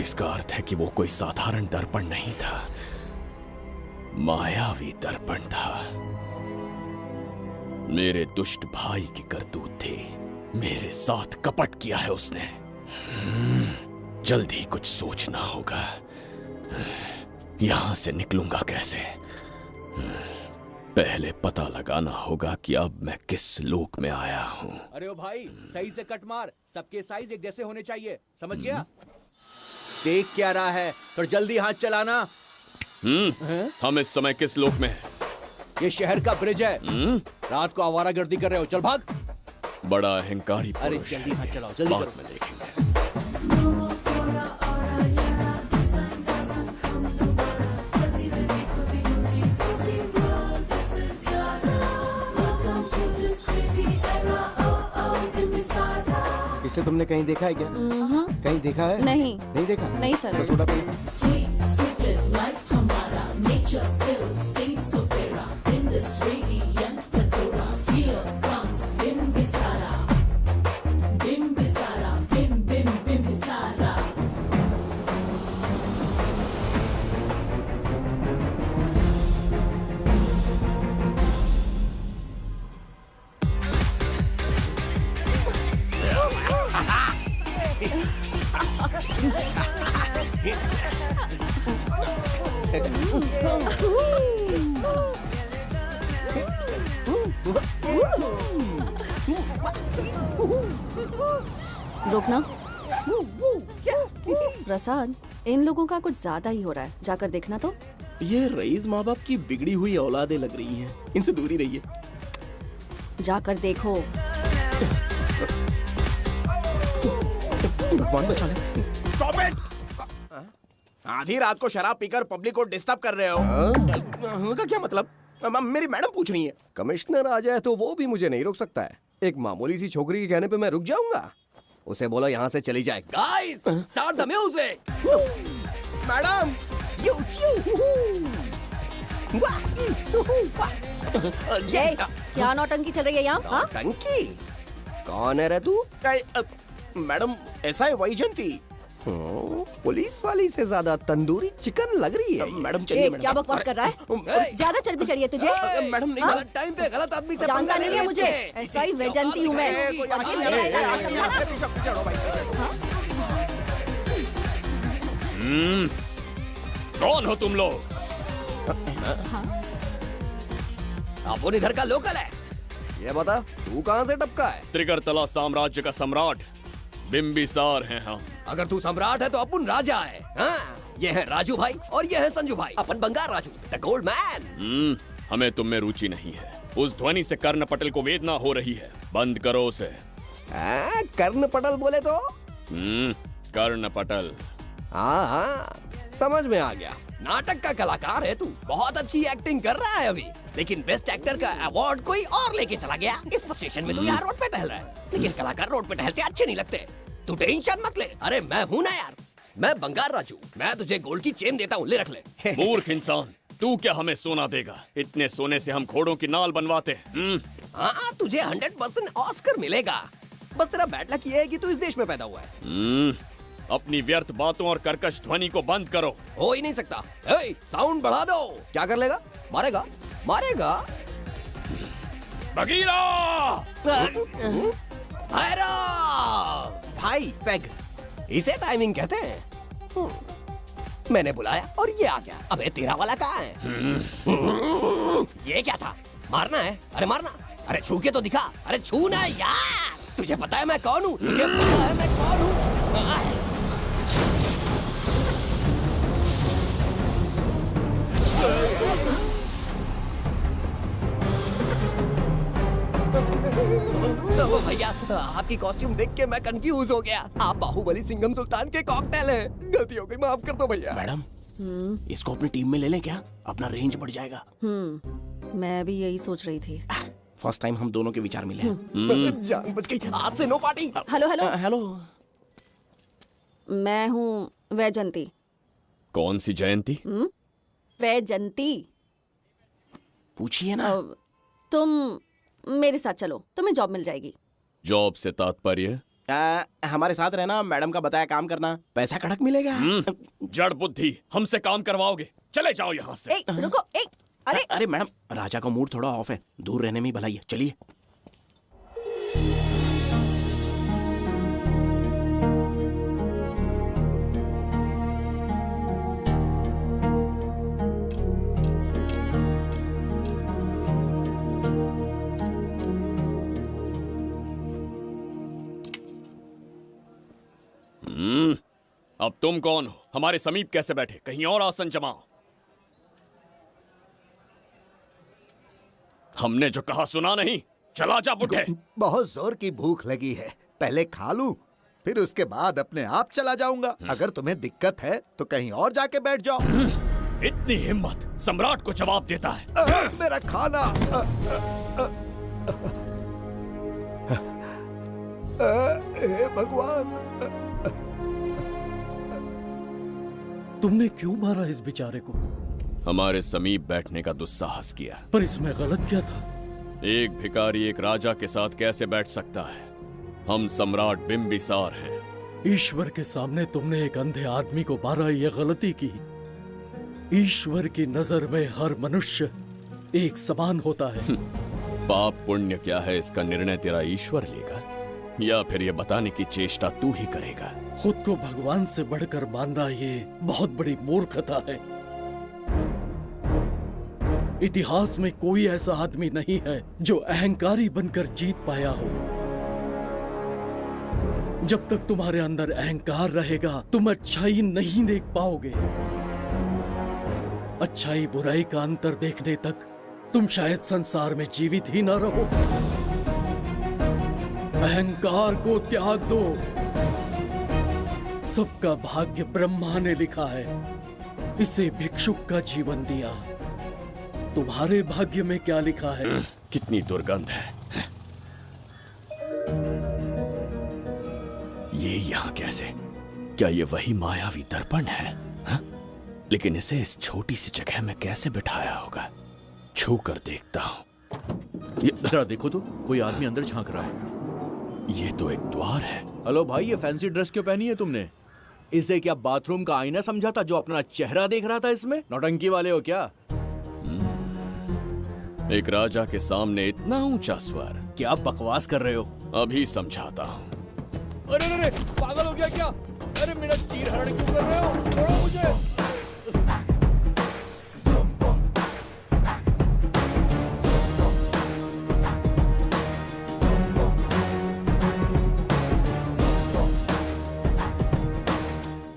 इसका अर्थ है कि वो कोई साधारण दर्पण नहीं था, मायावी दर्पण था। मेरे दुष्ट भाई की करतूत थी। मेरे साथ कपट किया है उसने। जल्द ही कुछ सोचना होगा। यहां से निकलूंगा कैसे? पहले पता लगाना होगा कि अब मैं किस लोक में आया हूँ। अरे ओ भाई, सही से कट मार। सबके साइज एक जैसे होने चाहिए, समझ गया? देख क्या रहा है, तो जल्दी हाथ चलाना। हम इस समय किस लोक में हैं? ये शहर का ब्रिज है। रात को आवारागर्दी कर रहे हो, चल भाग। बड़ा अहंकारी पुरुष। अरे जल्दी हाथ चलाओ, जल्दी बाद करो। में देखेंगे। इसे तुमने कहीं देखा है क्या? कहीं देखा है? नहीं। नहीं देखा? नहीं सर। तो सोडा पी। रोकना। प्रसाद, इन लोगों का कुछ ज्यादा ही हो रहा है, जाकर देखना तो। ये रईस माँ बाप की बिगड़ी हुई औलादें लग रही हैं। इनसे दूरी रहिए। जाकर देखो। भगवान बचा ले। Stop it! आधी रात को शराब पीकर पब्लिक को डिस्टर्ब कर रहे हो। का क्या मतलब? मेरी मैडम पूछ रही है। कमिश्नर आ जाए तो वो भी मुझे नहीं रोक सकता है। एक मामूली सी छोकरी के कहने पे मैं रुक जाऊंगा? उसे बोलो यहाँ से चली जाए। Guys, start the music. Madam, ये क्या नौटंकी चल रही है यहाँ? टंकी? कौन है रे तू? मैडम, ऐसा है वैजयंती। पुलिस वाली से ज्यादा तंदूरी चिकन लग रही है। मैडम चलिए। क्या बकवास कर रहा है? ज्यादा चर्बी चढ़ी है तुझे? मैडम नहीं, गलत टाइम पे गलत आदमी से जानता नहीं है मुझे। ऐसा ही वैजयंती हूँ मैं। और ये लड़ाई का समझा ना? कौन हो तुम लोग? अपन इधर का लोकल है। ये बता, तू कहाँ से टपका है? त्रिगर्तला साम्राज्य का सम्राट बिंबिसार हैं हम। अगर तू सम्राट है तो अपन राजा है। हाँ, ये है राजू भाई और ये है संजू भाई। अपन बंगार राजू, द गोल्ड मैन। हमें तुम में रुचि नहीं है। उस ध्वनि से कर्ण पटल को वेदना हो रही है। बंद करो उसे। कर्ण पटल बोले तो? कर्ण पटल। हाँ, समझ में आ गया। नाटक का कलाकार है तू। बहुत अच्छी एक्टिंग कर रहा है अभी, लेकिन बेस्ट एक्टर का अवार्ड कोई और लेके चला गया। इस स्टेशन में तू यहाँ रोड पे टहल रहा है, लेकिन कलाकार रोड पे टहलते अच्छे नहीं लगते। तू टेंशन मत ले। अरे मैं हूँ ना यार, मैं बंगार राजू। मैं तुझे गोल्ड की चेन देता हूँ, ले रख ले। मूर्ख इंसान, तू क्या हमें सोना देगा? इतने सोने से हम घोड़ों की नाल बनवाते हैं। हाँ, तुझे 100% ऑस्कर मिलेगा। बस तेरा बैड लक ये है कि तू इस देश में पैदा हुआ है। अपनी व्यर्थ बातों और कर्कश ध्वनि को बंद करो। हो ही नहीं सकता। ए, साउंड बढ़ा दो। क्या कर लेगा? मारेगा? मारेगा? बगीरा! भाई पैग, इसे टाइमिंग कहते हैं। मैंने बुलाया और ये आ गया। अबे तेरा वाला कहाँ है? ये क्या था? मारना है? अरे मारना। अरे छू के तो दिखा। अरे छू ना यार। तुझे पता है मैं कौन हूँ? तुझे पता है मैं कौन हूँ? भैया, आपकी कॉस्ट्यूम देख के मैं कंफ्यूज हो गया। आप बाहुबली सिंघम सुल्तान के कॉकटेल हैं। गलती हो गई, माफ कर दो भैया। मैडम, इसको अपनी टीम में ले लें क्या? अपना रेंज बढ़ जाएगा। मैं भी यही सोच रही थी। फर्स्ट टाइम हम दोनों के विचार मिले। जान बच गई। आज से no party. Hello hello hello, मैं हूँ वैजंती। कौन सी जयंती? वैजंती। पूछिए ना। तुम मेरे साथ चलो, तुम्हें जॉब मिल जाएगी। जॉब से तात्पर्य? हमारे साथ रहना, मैडम का बताया काम करना, पैसा कड़क मिलेगा। जड़ बुद्धि, हमसे काम करवाओगे? चले जाओ यहाँ से। रुको। अरे मैडम, राजा का मूड थोड़ा ऑफ है, दूर रहने में ही भलाई है। चलिए। अब तुम कौन हो? हमारे समीप कैसे बैठे? कहीं और आसन जमाओ। हमने जो कहा सुना नहीं? चला जा बुढ़े। बहुत जोर की भूख लगी है, पहले खा लूं, फिर उसके बाद अपने आप चला जाऊंगा। अगर तुम्हें दिक्कत है तो कहीं और जाके बैठ जाओ। इतनी हिम्मत सम्राट को जवाब देता है। मेरा खाना। हे भगवान, तुमने क्यों मारा इस बेचारे को? हमारे समीप बैठने का दुस्साहस किया। पर इसमें गलत क्या था? एक भिखारी एक राजा के साथ कैसे बैठ सकता है? हम सम्राट बिम्बिसार हैं। ईश्वर के सामने तुमने एक अंधे आदमी को मारा, ये गलती की। ईश्वर की नजर में हर मनुष्य एक समान होता है। पाप पुण्य क्या है इसका निर्णय तेरा ईश्वर लेगा, या फिर ये बताने की चेष्टा तू ही करेगा? खुद को भगवान से बढ़कर मानना ये बहुत बड़ी मूर्खता है। इतिहास में कोई ऐसा आदमी नहीं है जो अहंकारी बनकर जीत पाया हो। जब तक तुम्हारे अंदर अहंकार रहेगा, तुम अच्छाई नहीं देख पाओगे। अच्छाई बुराई का अंतर देखने तक तुम शायद संसार में जीवित ही न रहो। अहंकार को त्याग दो। सबका भाग्य ब्रह्मा ने लिखा है, इसे भिक्षुक का जीवन दिया। तुम्हारे भाग्य में क्या लिखा है? कितनी दुर्गंध है। ये यहाँ कैसे? क्या ये वही मायावी दर्पण है? हा? लेकिन इसे इस छोटी सी जगह में कैसे बिठाया होगा? छू कर देखता हूँ। ये जरा देखो तो, कोई आदमी अंदर झांक रहा है। ये तो एक द्वार है। हेलो भाई, ये फैंसी ड्रेस क्यों पहनी है तुमने? इसे क्या बाथरूम का आईना समझा था जो अपना चेहरा देख रहा था इसमें? नौटंकी वाले हो क्या? एक राजा के सामने इतना ऊंचा स्वर। क्या बकवास कर रहे हो? अभी समझाता हूँ। अरे अरे, पागल हो गया क्या? अरे मेरा चीर हरण क्यों कर रहे हो? छोड़ो मुझे।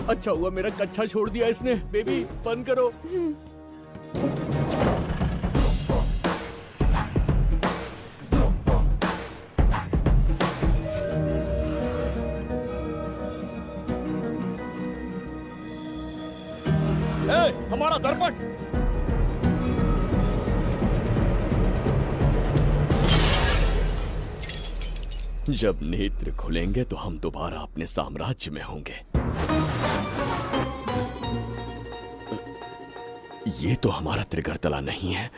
अच्छा हुआ मेरा कच्छा छोड़ दिया इसने। बेबी बंद करो। हमारा दर्पण। जब नेत्र खुलेंगे तो हम दोबारा अपने साम्राज्य में होंगे। ये तो हमारा त्रिगर्तला नहीं है।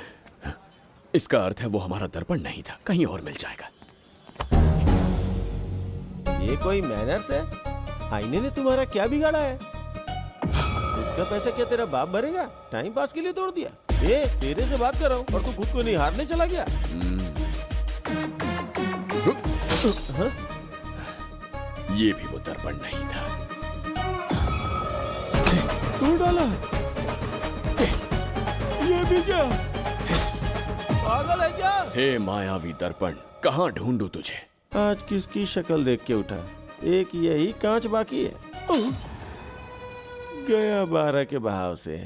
इसका अर्थ है वो हमारा दर्पण नहीं था, कहीं और मिल जाएगा। ये कोई मैनर्स है? आईने ने तुम्हारा क्या बिगाड़ा है? इसका पैसा क्या तेरा बाप भरेगा? टाइम पास के लिए तोड़ दिया। ये तेरे से बात कर रहा हूँ और तू खुद को निहारने चला गया। हाँ? ये भी वो दर्पण नहीं था। तोड़ डाला? ये भी क्या? पागल है क्या? हे मायावी दर्पण, कहाँ ढूंढूं तुझे? आज किसकी शक्ल देख के उठा? एक यही कांच बाकी है। गया 12 के बहाव से।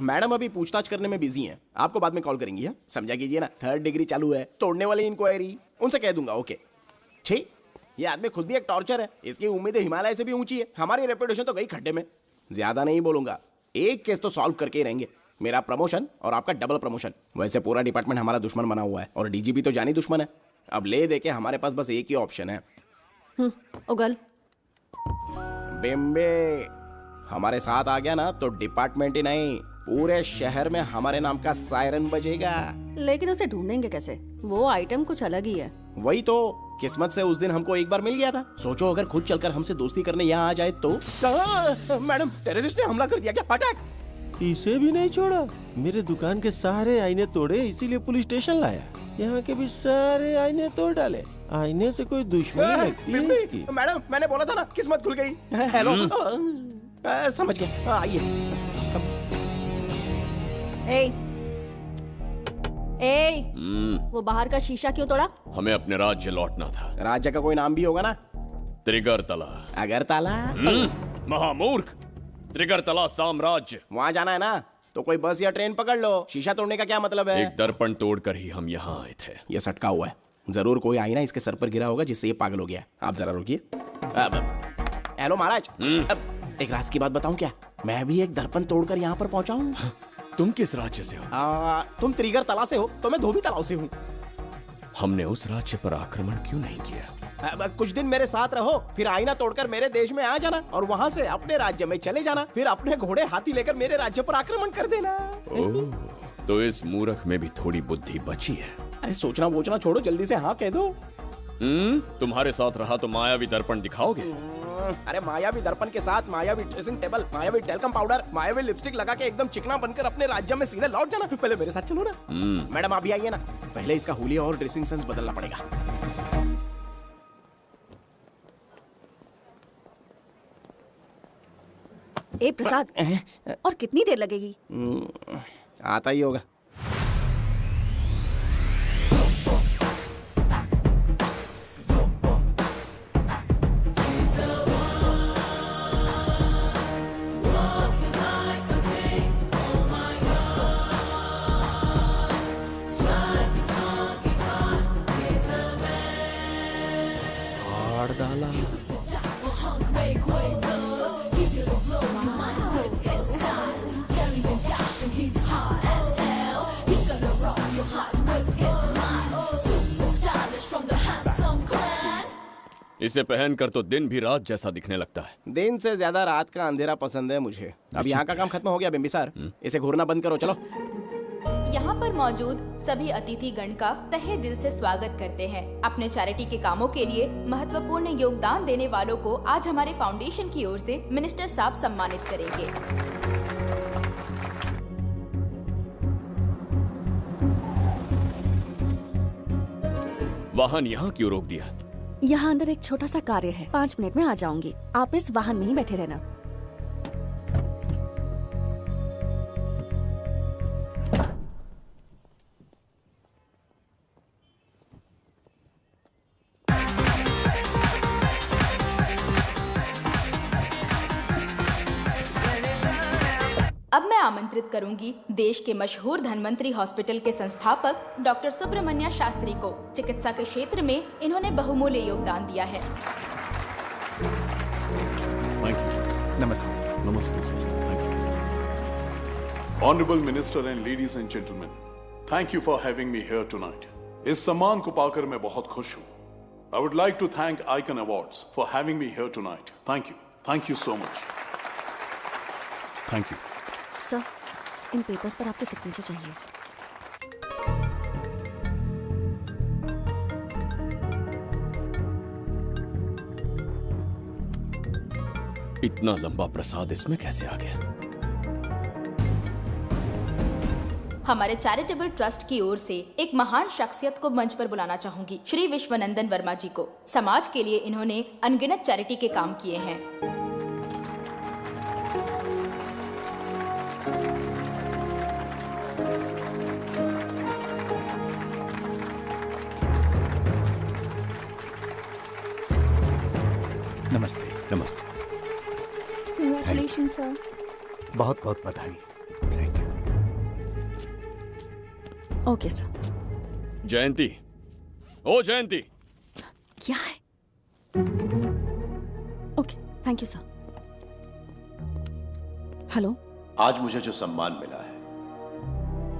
मैडम अभी पूछताछ करने में बिजी हैं। आपको बाद में कॉल करेंगी। है समझा कीजिए ना, 3rd डिग्री चालू है। तोड़ने वाली इंक्वायरी उनसे कह दूंगा। ओके ठीक। ये आदमी खुद भी एक टॉर्चर है। इसकी उम्मीदें हिमालय से भी ऊंची है। हमारी रेपुटेशन तो गई खड्डे में। ज्यादा नहीं बोलूंगा, एक केस तो सॉल्व करके ही रहेंगे। मेरा प्रमोशन और आपका डबल प्रमोशन। वैसे पूरा डिपार्टमेंट हमारा दुश्मन बना हुआ है और डीजीपी तो जानी दुश्मन है। अब ले दे के हमारे पास बस एक ही ऑप्शन है। उगल बिम्बे हमारे साथ आ गया ना तो डिपार्टमेंट ही नहीं, पूरे शहर में हमारे नाम का सायरन बजेगा। लेकिन उसे ढूंढेंगे कैसे? वो आइटम कुछ अलग ही है। वही तो, किस्मत से उस दिन हमको एक बार मिल गया था। सोचो अगर खुद चलकर हमसे दोस्ती करने यहाँ आ जाए तो। मैडम टेररिस्ट ने हमला कर दिया क्या? अटैक! इसे भी नहीं छोड़ा। मेरे दुकान के सारे आईने तोड़े, इसीलिए पुलिस स्टेशन लाया। यहाँ के भी सारे आईने तोड़ डाले। आईने से कोई दुश्मनी लगती है इसकी। मैडम मैंने बोला था ना, किस्मत खुल गई। हेलो समझ गए, आइए। वो बाहर का शीशा क्यों तोड़ा? हमें अपने राज्य लौटना था। राज्य का कोई नाम भी होगा ना? त्रिगर्तला। अगरतला? महामूर्ख, त्रिगर्तला साम्राज्य। वहाँ जाना है ना तो कोई बस या ट्रेन पकड़ लो। शीशा तोड़ने का क्या मतलब है? एक दर्पण तोड़कर ही हम यहाँ आए थे। ये सटका हुआ है, जरूर कोई आईना इसके सर पर गिरा होगा जिससे ये पागल हो गया। आप जरा रुकिए। हेलो महाराज, एक राज की बात बताऊं क्या? मैं भी एक दर्पण तोड़कर यहाँ पर पहुंचा हूँ। तुम किस राज्य से हो? तुम त्रिगर तला से हो तो मैं धोबी तालाब से हूँ। हमने उस राज्य पर आक्रमण क्यों नहीं किया? कुछ दिन मेरे साथ रहो, फिर आईना तोड़कर मेरे देश में आ जाना और वहाँ से अपने राज्य में चले जाना। फिर अपने घोड़े हाथी लेकर मेरे राज्य पर आक्रमण कर देना। तो इस मूर्ख में भी थोड़ी बुद्धि बची है। अरे सोचना वोचना छोड़ो, जल्दी से हाँ कह दो। तुम्हारे साथ रहा तो मायावी दर्पण दिखाओगे? अरे मायावी दर्पण के साथ मायावी ड्रेसिंग टेबल, मायावी टेल्कम पाउडर, मायावी लिपस्टिक लगा के एकदम चिकना बनकर अपने राज्य में सीधे लौट जाना। पहले मेरे साथ चलो ना। मैडम आप भी आइए ना, पहले इसका हुलिया और ड्रेसिंग सेंस बदलना पड़ेगा। ए प्रसाद, और कितनी देर लगेगी? आता ही होगा। इसे पहनकर तो दिन भी रात जैसा दिखने लगता है। दिन से ज्यादा रात का अंधेरा पसंद है मुझे। अब यहाँ का काम खत्म हो गया बिम्बिसार, इसे घूरना बंद करो। चलो। यहाँ पर मौजूद सभी अतिथि गण का तहे दिल से स्वागत करते हैं। अपने चैरिटी के कामों के लिए महत्वपूर्ण योगदान देने वालों को आज हमारे फाउंडेशन की ओर से मिनिस्टर साहब सम्मानित करेंगे। वाहन यहाँ क्यों रोक दिया? यहाँ अंदर एक छोटा सा कार्य है, 5 मिनट में आ जाऊंगी। आप इस वाहन में ही बैठे रहना। अब मैं आमंत्रित करूंगी देश के मशहूर धन्वंतरी हॉस्पिटल के संस्थापक डॉक्टर सुब्रमण्य शास्त्री को। चिकित्सा के क्षेत्र में इन्होंने बहुमूल्य योगदान दिया है। नमस्ते। नमस्ते sir. Honorable Minister and ladies and gentlemen, thank you for having me here tonight. इस सम्मान को पाकर मैं बहुत खुश हूँ। I would like to thank Icon Awards for having me here tonight. Thank you. Thank you so much. Thank you. Sir, in papers पर आपके सिग्नेचर चाहिए। इतना लंबा प्रसाद इसमें कैसे आ गया? हमारे चैरिटेबल ट्रस्ट की ओर से एक महान शख्सियत को मंच पर बुलाना चाहूंगी, श्री विश्वनंदन वर्मा जी को। समाज के लिए इन्होंने अनगिनत चैरिटी के काम किए हैं। नमस्ते। नमस्ते। Congratulations, sir. बहुत बहुत बधाई। Okay sir. जयंती, ओ जयंती। क्या है? Okay, thank you sir. Hello. आज मुझे जो सम्मान मिला है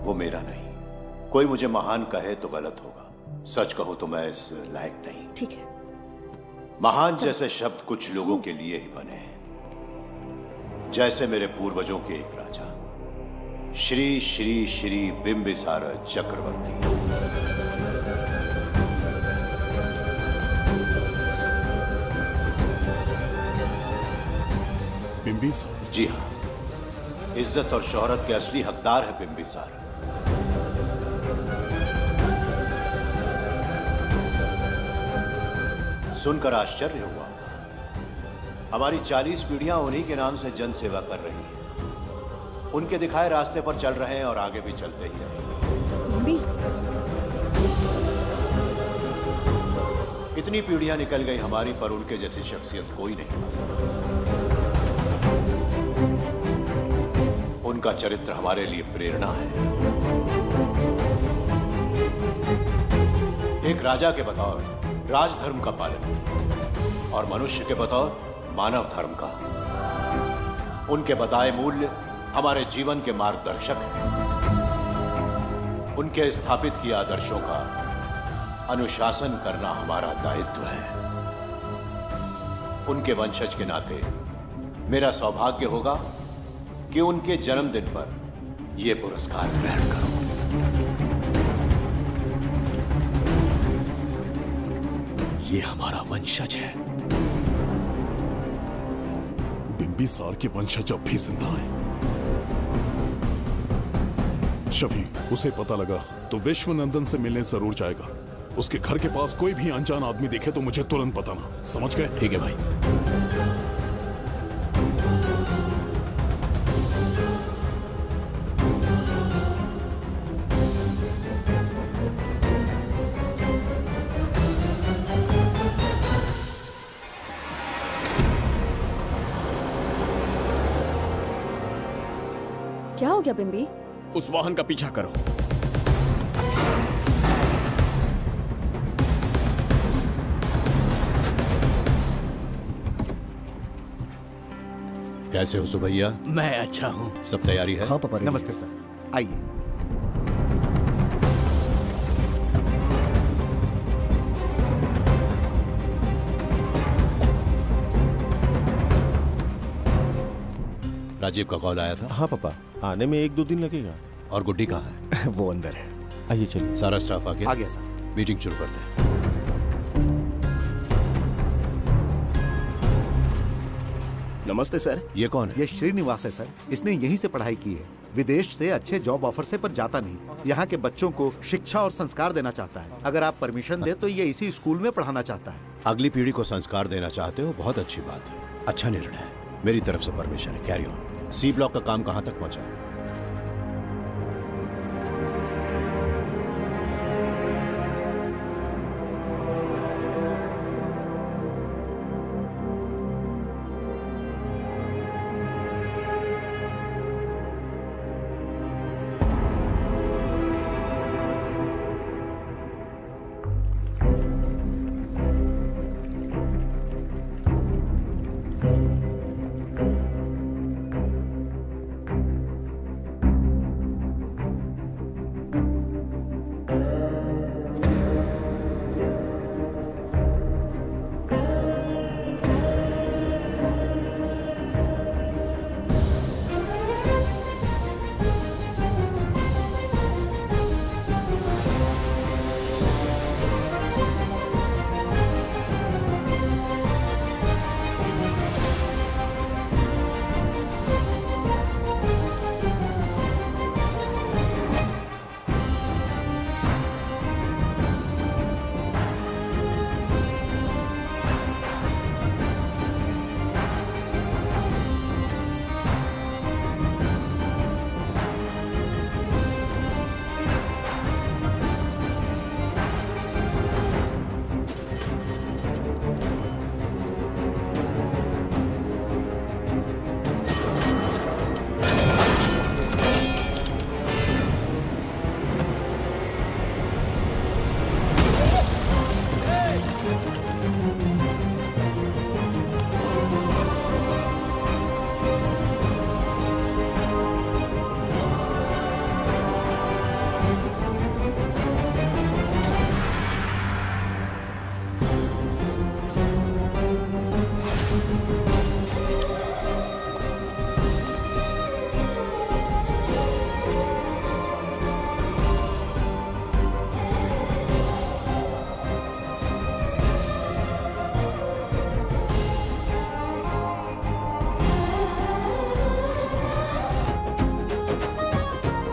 वो मेरा नहीं। कोई मुझे महान कहे तो गलत होगा, सच कहूं तो मैं इस लायक नहीं। ठीक है। महान जैसे शब्द कुछ लोगों के लिए ही बने हैं, जैसे मेरे पूर्वजों के एक राजा श्री श्री श्री बिंबिसार चक्रवर्ती। बिंबिसार? जी हाँ, इज्जत और शोहरत के असली हकदार है बिंबिसार। सुनकर आश्चर्य हुआ। हमारी 40 पीढ़ियां उन्हीं के नाम से जन सेवा कर रही हैं। उनके दिखाए रास्ते पर चल रहे हैं और आगे भी चलते ही रहेंगे। इतनी पीढ़ियां निकल गई हमारी, पर उनके जैसी शख्सियत कोई नहीं पा सकता। उनका चरित्र हमारे लिए प्रेरणा है। एक राजा के बतौर राजधर्म का पालन और मनुष्य के बतौर मानव धर्म का। उनके बताए मूल्य हमारे जीवन के मार्गदर्शक हैं। उनके स्थापित किए आदर्शों का अनुशासन करना हमारा दायित्व है। उनके वंशज के नाते मेरा सौभाग्य होगा कि उनके जन्मदिन पर यह पुरस्कार ग्रहण करूं। ये हमारा वंशज है। बिंबिसार के वंशज अब भी जिंदा हैं। शफी, उसे पता लगा तो विश्वनंदन से मिलने जरूर जाएगा। उसके घर के पास कोई भी अनजान आदमी दिखे तो मुझे तुरंत बताना, समझ गए? ठीक है भाई। क्या हो गया बिंबी? उस वाहन का पीछा करो। कैसे हो सुभैया? मैं अच्छा हूँ। सब तैयारी है? हाँ पापा। नमस्ते सर, आइए। राजीव का कॉल आया था? हाँ पापा, आने में 1-2 दिन लगेगा। और गुड्डी कहाँ है? वो अंदर है। आइए चलिए। सारा स्टाफ आ गया? आ गया सर। मीटिंग शुरू करते हैं। नमस्ते सर। ये कौन है? ये श्रीनिवास है सर। इसने यहीं से पढ़ाई की है। विदेश से अच्छे जॉब ऑफर से पर जाता नहीं। यहाँ के बच्चों को शिक्षा और संस्कार देना चाहता है। अगर आप परमिशन दे तो ये इसी स्कूल में पढ़ाना चाहता है। अगली पीढ़ी को संस्कार देना चाहते हो, बहुत अच्छी बात है। अच्छा निर्णय है। मेरी तरफ से परमिशन है। Carry on. सी ब्लॉक का काम कहाँ तक पहुँचा?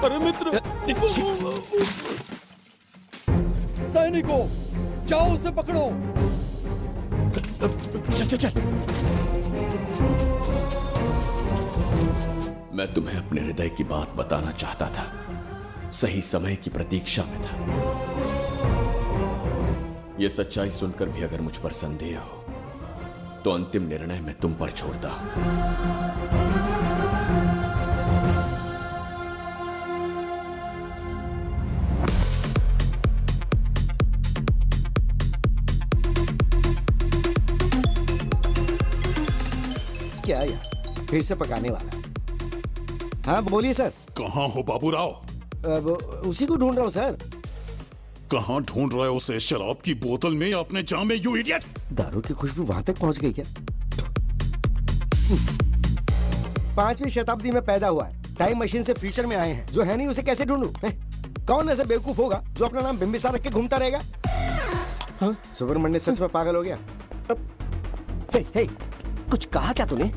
अरे मित्र, सैनिकों, जाओ उसे पकड़ो। चल चल चल। मैं तुम्हें अपने हृदय की बात बताना चाहता था, सही समय की प्रतीक्षा में था। यह सच्चाई सुनकर भी अगर मुझ पर संदेह हो तो अंतिम निर्णय मैं तुम पर छोड़ता हूं। क्या यार, फिर से पकाने वाला। हाँ बोलिए सर। कहाँ हो बाबूराव? अब उसी को ढूंढ रहा हूँ सर। कहाँ ढूंढ रहे हो उसे? शराब की बोतल में या अपने जाम में, यू इडियट? दारू की खुशबू वहां तक पहुंच गई क्या? 5वीं शताब्दी में पैदा हुआ है, टाइम मशीन से फ्यूचर में आए हैं, जो है नहीं उसे कैसे ढूंढूं? कौन ऐसा बेवकूफ होगा जो अपना नाम बिंबिसार रख के घूमता रहेगा? हाँ? सुब्रमण्य सच में पागल हो गया। हे, हे, कुछ कहा क्या तूने?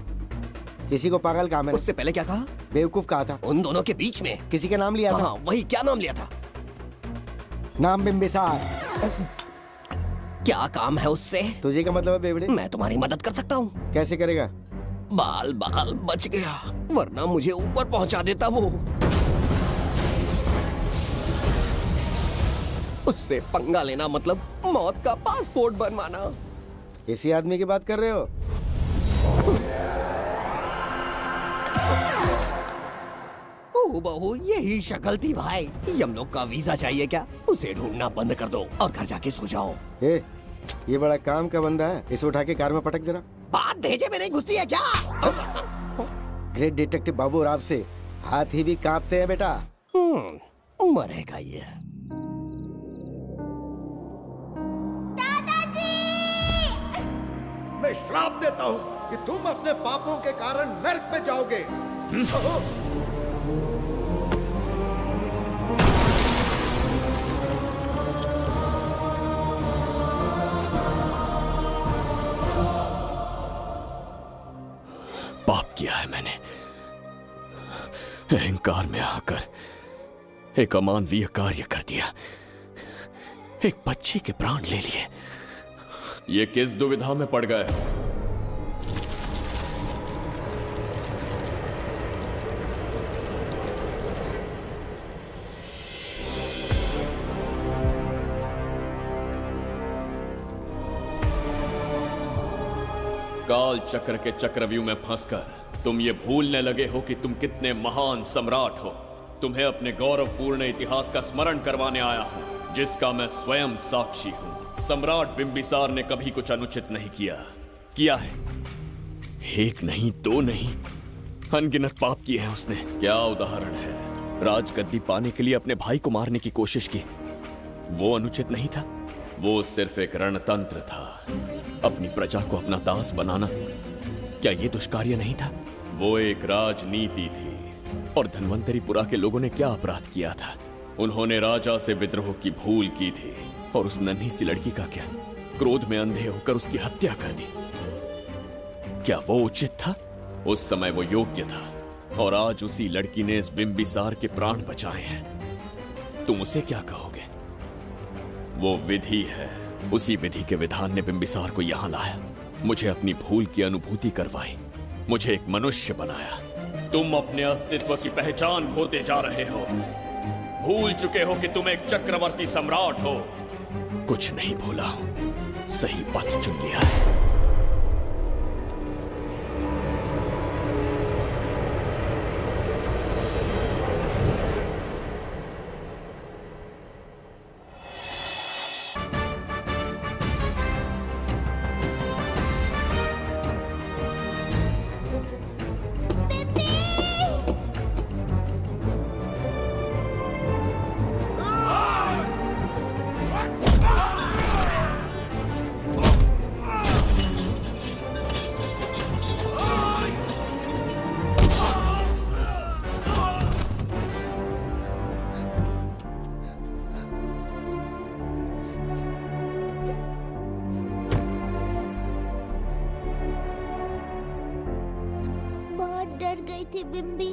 किसी को पागल कहा मैंने। उससे पहले क्या कहा? बेवकूफ कहा था। उन दोनों के बीच में किसी का नाम लिया था। हाँ, वही, क्या नाम लिया था? नाम बिंबिसार। क्या काम है उससे? तुझे क्या मतलब है बेवड़े? मैं तुम्हारी मदद कर सकता हूँ। कैसे करेगा? बाल बाल बच गया, वरना मुझे ऊपर पहुंचा देता वो। उससे पंगा लेना मतलब मौत का पासपोर्ट बनवाना। इसी आदमी की बात कर रहे हो? ओ बहू, यही शक्ल थी भाई। यमलोक का वीजा चाहिए क्या? उसे ढूंढना बंद कर दो और घर जाके सो जाओ। ये बड़ा काम का बंदा है, इसे उठा के कार में पटक जरा। बात भेजे में नहीं घुसती है क्या? ग्रेट डिटेक्टिव बाबू राव से हाथ ही भी कांपते हैं बेटा। मरेगा ये। मैं श्राप देता हूँ कि तुम अपने पापों के कारण नर्क में जाओगे। पाप किया है मैंने, अहंकार में आकर एक अमानवीय कार्य कर दिया, एक बच्ची के प्राण ले लिए। ये किस दुविधा में पड़ गए? काल चक्र के चक्रव्यूह में फंसकर तुम ये भूलने लगे हो कि तुम कितने महान सम्राट हो। तुम्हें अपने गौरवपूर्ण इतिहास का स्मरण करवाने आया हूं, जिसका मैं स्वयं साक्षी हूं। सम्राट बिंबिसार ने कभी कुछ अनुचित नहीं किया है। एक नहीं, दो नहीं, अनगिनत पाप किए हैं उसने। क्या उदाहरण है? राजगद्दी पाने के लिए अपने भाई को मारने की कोशिश की, वो अनुचित नहीं था? वो सिर्फ एक रणतंत्र था। अपनी प्रजा को अपना दास बनाना, क्या ये दुष्कार्य नहीं था? वो एक राजनीति थी। और धन्वंतरीपुरा के लोगों ने क्या अपराध किया था? उन्होंने राजा से विद्रोह की भूल की थी। और उस नन्ही सी लड़की का क्या? क्रोध में अंधे होकर उसकी हत्या कर दी। क्या वो उचित था? उस समय वो योग्य था, और आज उसी लड़की ने इस बिंबिसार के प्राण बचाए हैं। तुम उसे क्या कहोगे? वो विधि है। उसी विधि के विधान ने बिंबिसार को यहां लाया, मुझे अपनी भूल की अनुभूति करवाई, मुझे एक मनुष्य बनाया। तुम अपने अस्तित्व की पहचान खोते जा रहे हो। भूल चुके हो कि तुम एक चक्रवर्ती सम्राट हो। कुछ नहीं भूला हूं, सही पथ चुन लिया है। बहुत डर गई थी बिम्बी।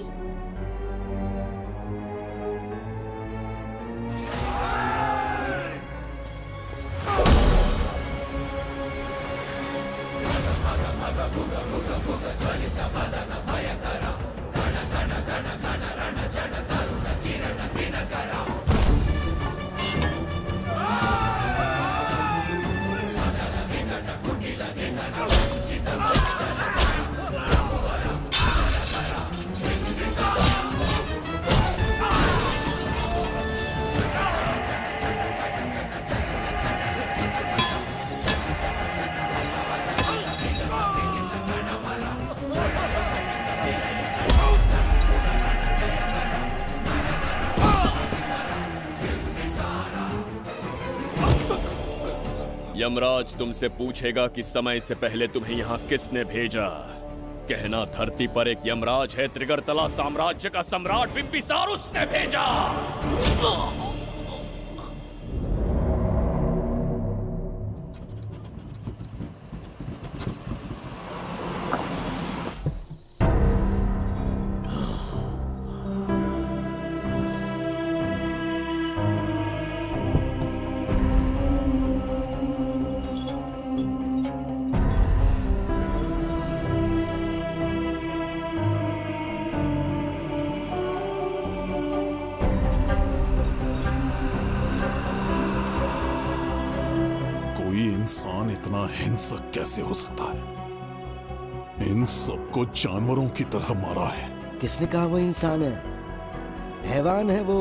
यमराज तुमसे पूछेगा कि समय से पहले तुम्हें यहाँ किसने भेजा। कहना धरती पर एक यमराज है, त्रिगर्तला साम्राज्य का सम्राट बिम्बिसार उसने भेजा। इंसान इतना हिंसक कैसे हो सकता है? इन सबको जानवरों की तरह मारा है। किसने कहा वो इंसान है? हैवान है वो।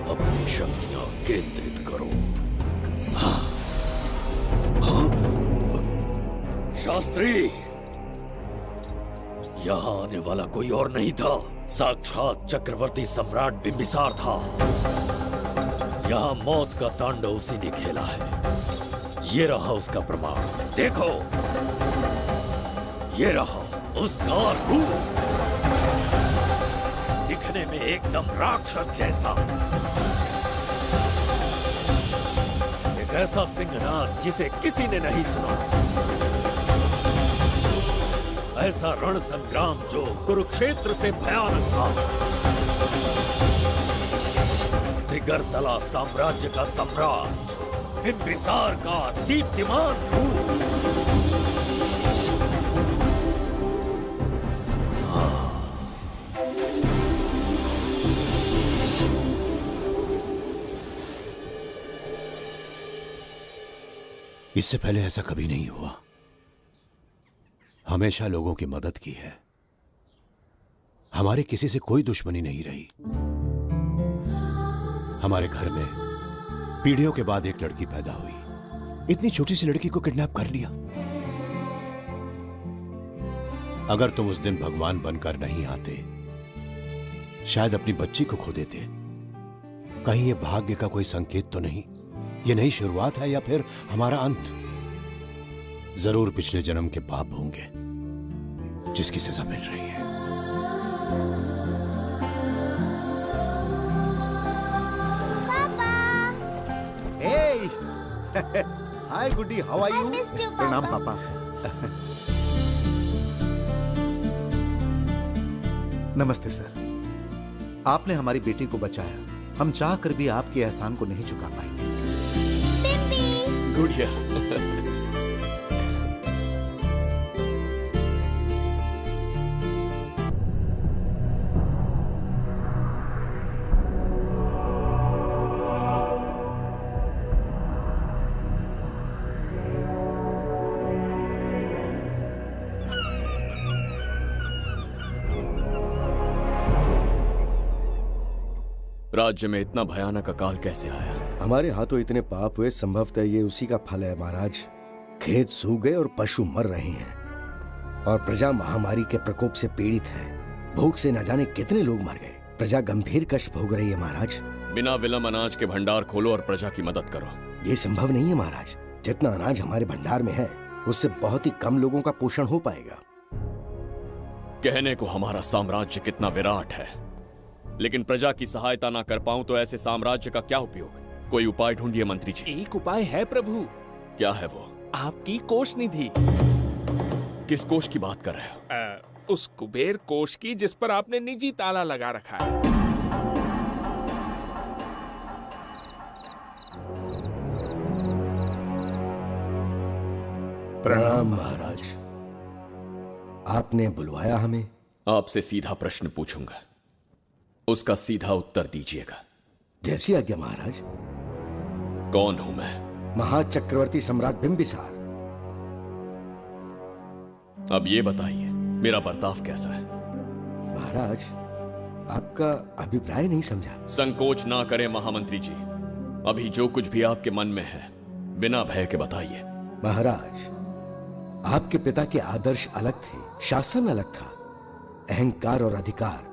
अपनी शक्तियां केंद्रित करो। शास्त्री, यहां आने वाला कोई और नहीं था, साक्षात चक्रवर्ती सम्राट बिंबिसार था। यहां मौत का तांडव उसी ने खेला है। ये रहा उसका प्रमाण, देखो, ये रहा उसका रूप, दिखने में एकदम राक्षस जैसा। एक ऐसा सिंहनाद जिसे किसी ने नहीं सुना, ऐसा रण संग्राम जो कुरुक्षेत्र से भयानक था। त्रिगर्तला साम्राज्य का सम्राट बिंबिसार का दीप्तिमान रूप। इससे पहले ऐसा कभी नहीं हुआ। हमेशा लोगों की मदद की है। हमारे किसी से कोई दुश्मनी नहीं रही। हमारे घर में पीढ़ियों के बाद एक लड़की पैदा हुई। इतनी छोटी सी लड़की को किडनैप कर लिया। अगर तुम उस दिन भगवान बनकर नहीं आते, शायद अपनी बच्ची को खो देते। कहीं ये भाग्य का कोई संकेत तो नहीं? ये नई शुरुआत है या फिर हमारा अंत? जरूर पिछले जन्म के पाप होंगे जिसकी सजा मिल रही है। Hey! Hi, Goody. How are you? I missed you, प्रणाम Papa. पापा। नमस्ते सर। आपने हमारी बेटी को बचाया। हम चाह कर भी आपके एहसान को नहीं चुका पाएंगे। गुड़िया। राज्य में इतना भयानक अकाल कैसे आया? हमारे हाथों इतने पाप हुए, संभवतः ये उसी का फल है महाराज। खेत सूख गए और पशु मर रहे हैं और प्रजा महामारी के प्रकोप से पीड़ित है। भूख से न जाने कितने लोग मर गए। प्रजा गंभीर कष्ट भोग रही है महाराज। बिना विलंब अनाज के भंडार खोलो और प्रजा की मदद करो। ये संभव नहीं है महाराज। जितना अनाज हमारे भंडार में है, उससे बहुत ही कम लोगों का पोषण हो पाएगा। कहने को हमारा साम्राज्य कितना विराट है, लेकिन प्रजा की सहायता ना कर पाऊं तो ऐसे साम्राज्य का क्या उपयोग? कोई उपाय ढूंढिए मंत्री जी। एक उपाय है प्रभु। क्या है वो? आपकी कोष निधि। किस कोष की बात कर रहे हो? उस कुबेर कोष की जिस पर आपने निजी ताला लगा रखा है। प्रणाम महाराज। आपने बुलवाया हमें? आपसे सीधा प्रश्न पूछूंगा, उसका सीधा उत्तर दीजिएगा। जैसी आज्ञा महाराज। कौन हूं मैं? महाचक्रवर्ती सम्राट बिंबिसार। अब ये बताइए, मेरा बर्ताव कैसा है? महाराज, आपका अभिप्राय नहीं समझा। संकोच ना करें महामंत्री जी, अभी जो कुछ भी आपके मन में है बिना भय के बताइए। महाराज, आपके पिता के आदर्श अलग थे, शासन अलग था। अहंकार और अधिकार,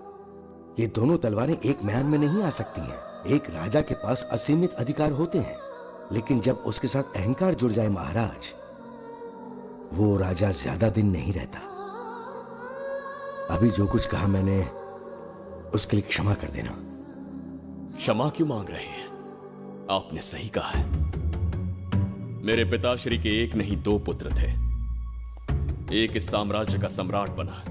ये दोनों तलवारें एक म्यान में नहीं आ सकती हैं। एक राजा के पास असीमित अधिकार होते हैं, लेकिन जब उसके साथ अहंकार जुड़ जाए महाराज, वो राजा ज्यादा दिन नहीं रहता। अभी जो कुछ कहा मैंने, उसके लिए क्षमा कर देना। क्षमा क्यों मांग रहे हैं? आपने सही कहा है। मेरे पिताश्री के एक नहीं दो पुत्र थे। एक इस साम्राज्य का सम्राट बना,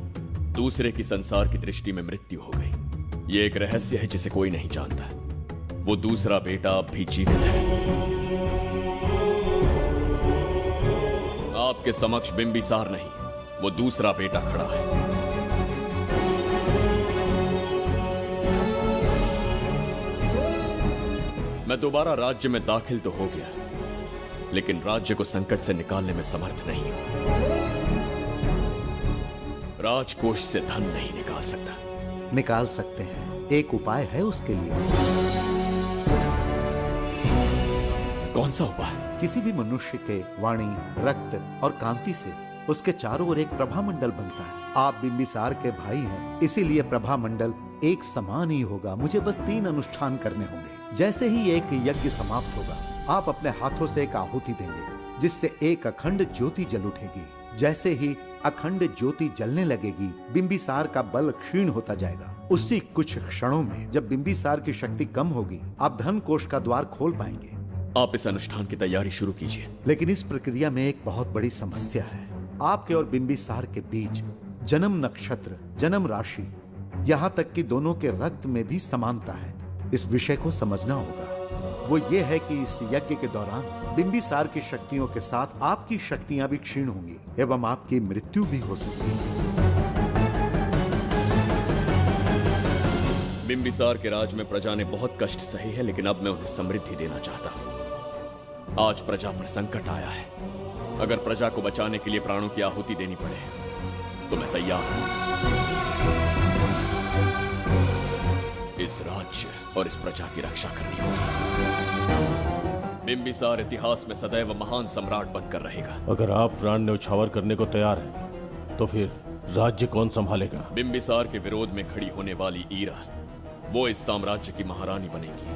दूसरे की संसार की दृष्टि में मृत्यु हो गई। ये एक रहस्य है जिसे कोई नहीं जानता। वो दूसरा बेटा अब भी जीवित है। आपके समक्ष बिंबिसार नहीं, वो दूसरा बेटा खड़ा है। मैं दोबारा राज्य में दाखिल तो हो गया, लेकिन राज्य को संकट से निकालने में समर्थ नहीं हूं। राजकोष से धन नहीं निकाल सकता। निकाल सकते हैं, एक उपाय है उसके लिए। कौन सा उपाय? किसी भी मनुष्य के वाणी, रक्त और कांति से उसके चारों ओर एक प्रभामंडल बनता है। आप बिंबिसार के भाई हैं, इसीलिए प्रभामंडल एक समान ही होगा। मुझे बस 3 अनुष्ठान करने होंगे। जैसे ही एक यज्ञ समाप्त होगा, आप अपने हाथों से एक आहुति देंगे, जिससे एक अखंड ज्योति जल उठेगी। जैसे ही अखंड ज्योति जलने लगेगी, बिंबिसार का बल क्षीण होता जाएगा। उसी कुछ क्षणों में जब बिंबिसार की शक्ति कम होगी, आप धन कोष का द्वार खोल पाएंगे। आप इस अनुष्ठान की तैयारी शुरू कीजिए। लेकिन इस प्रक्रिया में एक बहुत बड़ी समस्या है। आपके और बिंबिसार के बीच जन्म नक्षत्र, जन्म राशि, यहाँ तक कि दोनों के रक्त में भी समानता है। इस विषय को समझना होगा। वो ये है कि इस यज्ञ के दौरान बिंबिसार की शक्तियों के साथ आपकी शक्तियां भी क्षीण होंगी एवं आपकी मृत्यु भी हो सकती है। बिंबिसार के राज में प्रजा ने बहुत कष्ट सहे हैं, लेकिन अब मैं उन्हें समृद्धि देना चाहता हूँ। आज प्रजा पर संकट आया है। अगर प्रजा को बचाने के लिए प्राणों की आहुति देनी पड़े तो मैं तैयार हूं। इस राज्य और इस प्रजा की रक्षा करनी होगी। बिंबिसार इतिहास में सदैव महान सम्राट बनकर रहेगा। अगर आप प्राण न्यौछावर करने को तैयार हैं, तो फिर राज्य कौन संभालेगा? बिंबिसार के विरोध में खड़ी होने वाली ईरा, वो इस साम्राज्य की महारानी बनेगी।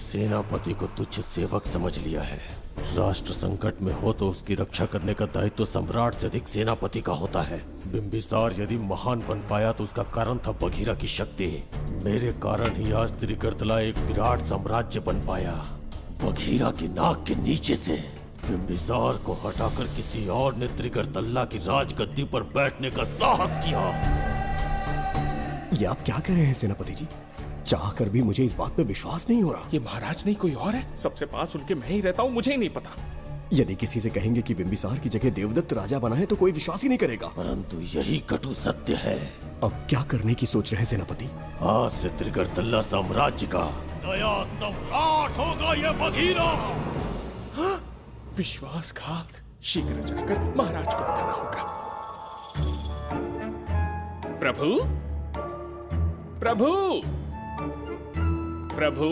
सेनापति को तुच्छ सेवक समझ लिया है। राष्ट्र संकट में हो तो उसकी रक्षा करने का दायित्व सम्राट से अधिक सेनापति का होता है। बिंबिसार यदि महान बन पाया तो उसका कारण था बघीरा की शक्ति। मेरे कारण ही आज त्रिगर्तला एक विराट साम्राज्य बन पाया। बघीरा की नाक के नीचे से बिंबिसार को हटाकर किसी और ने त्रिगर्तला की राजगद्दी पर बैठने का साहस किया। ये आप क्या कह रहे हैं सेनापति जी? चाहकर भी मुझे इस बात पे विश्वास नहीं हो रहा। ये महाराज नहीं कोई और है। सबसे पास उनके मैं ही रहता हूँ, मुझे ही नहीं पता। यदि किसी से कहेंगे कि बिंबिसार की जगह देवदत्त राजा बना है तो कोई विश्वास ही नहीं करेगा। परंतु यही कटु सत्य है। अब क्या करने की सोच रहे हैं सेनापति? आज से त्रिगर्तला साम्राज्य का नया सम्राट होगा ये बघीरा। विश्वासघात। शीघ्र जाकर महाराज को बताना होगा। प्रभु, प्रभु, प्रभु,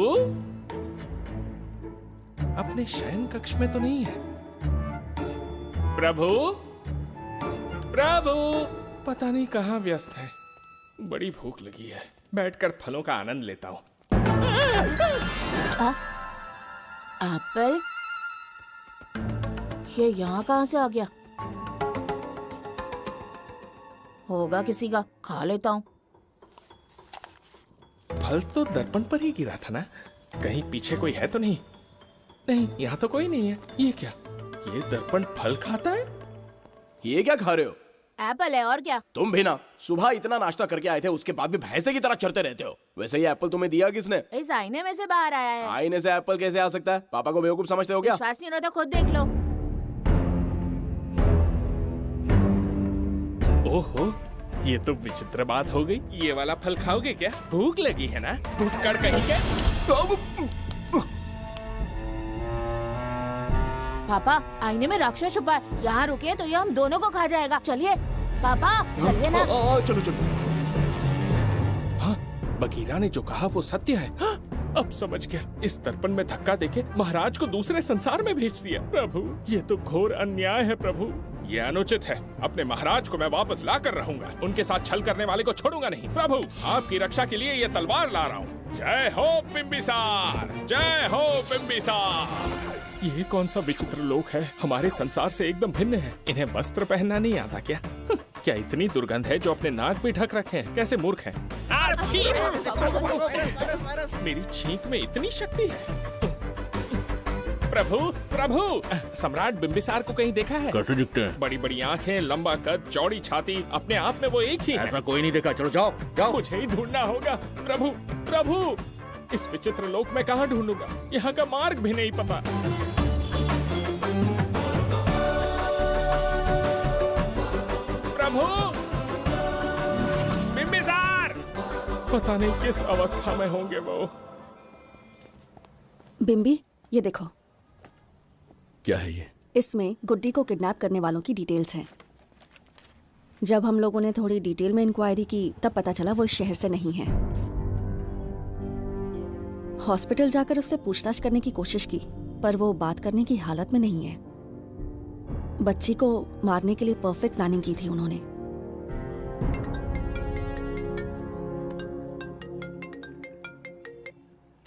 अपने शयन कक्ष में तो नहीं है। प्रभु, प्रभु, पता नहीं कहाँ व्यस्त है। बड़ी भूख लगी है, बैठकर फलों का आनंद लेता हूँ। एप्पल? ये यहाँ कहाँ से आ गया? होगा किसी का, खा लेता हूँ। फल तो दर्पण पर ही गिरा था ना? कहीं पीछे कोई है तो नहीं? नहीं, यहाँ तो कोई नहीं है। ये क्या? ये दर्पण फल खाता है? ये क्या खा रहे हो? एप्पल है और क्या? तुम भी ना सुबह इतना नाश्ता करके आए थे, उसके बाद भी भैंसे की तरह चढ़ते रहते हो। वैसे ये एप्पल तुम्हें दिया किसने? इस आईने में से बाहर आया है। आईने से एप्पल कैसे आ सकता है? पापा को बेवकूफ समझते हो क्या? विश्वास नहीं हो रहा तो खुद देख लो। ओहो, ये तो विचित्र बात हो गई। ये वाला फल खाओगे क्या? भूख लगी है ना? भूखड़ कहीं क्या? पापा आईने में राक्षस छुपा है, यहाँ रुके तो ये हम दोनों को खा जाएगा। चलिए पापा, चलिए ना। चलो चलो। हाँ, बगीरा ने जो कहा वो सत्य है। हाँ, अब समझ गया। इस दर्पण में धक्का देके महाराज को दूसरे संसार में भेज दिया। प्रभु, ये तो घोर अन्याय है प्रभु। ये अनुचित है। अपने महाराज को मैं वापस ला कर रहूंगा। उनके साथ छल करने वाले को छोड़ूंगा नहीं। प्रभु, आपकी रक्षा के लिए ये तलवार ला रहा हूँ। जय हो बिंबिसार, जय हो बिंबिसार। ये कौन सा विचित्र लोक है? हमारे संसार से एकदम भिन्न है। इन्हें वस्त्र पहनना नहीं आता क्या? क्या इतनी दुर्गंध है जो अपने नाक भी ढक रखे हैं? कैसे मूर्ख हैं? मेरी छींक में इतनी शक्ति है। प्रभु, प्रभु, सम्राट बिंबिसार को कहीं देखा है? कैसे दिखते हैं? बड़ी बड़ी आंखें, लंबा कद, चौड़ी छाती, अपने आप में वो एक ही है। ऐसा कोई नहीं देखा। चलो जाओ जाओ। मुझे ही ढूंढना होगा। प्रभु, प्रभु, इस विचित्र लोक में कहाँ ढूंढूंगा? यहाँ का मार्ग भी नहीं पता। प्रभु, बिंबिसार, पता नहीं किस अवस्था में होंगे वो। बिम्बी, ये देखो। क्या है ये? इसमें गुड्डी को किडनैप करने वालों की डिटेल्स हैं। जब हम लोगों ने थोड़ी डिटेल में इंक्वायरी की तब पता चला वो इस शहर से नहीं है। हॉस्पिटल जाकर उससे पूछताछ करने की कोशिश की पर वो बात करने की हालत में नहीं है। बच्ची को मारने के लिए परफेक्ट प्लानिंग की थी उन्होंने।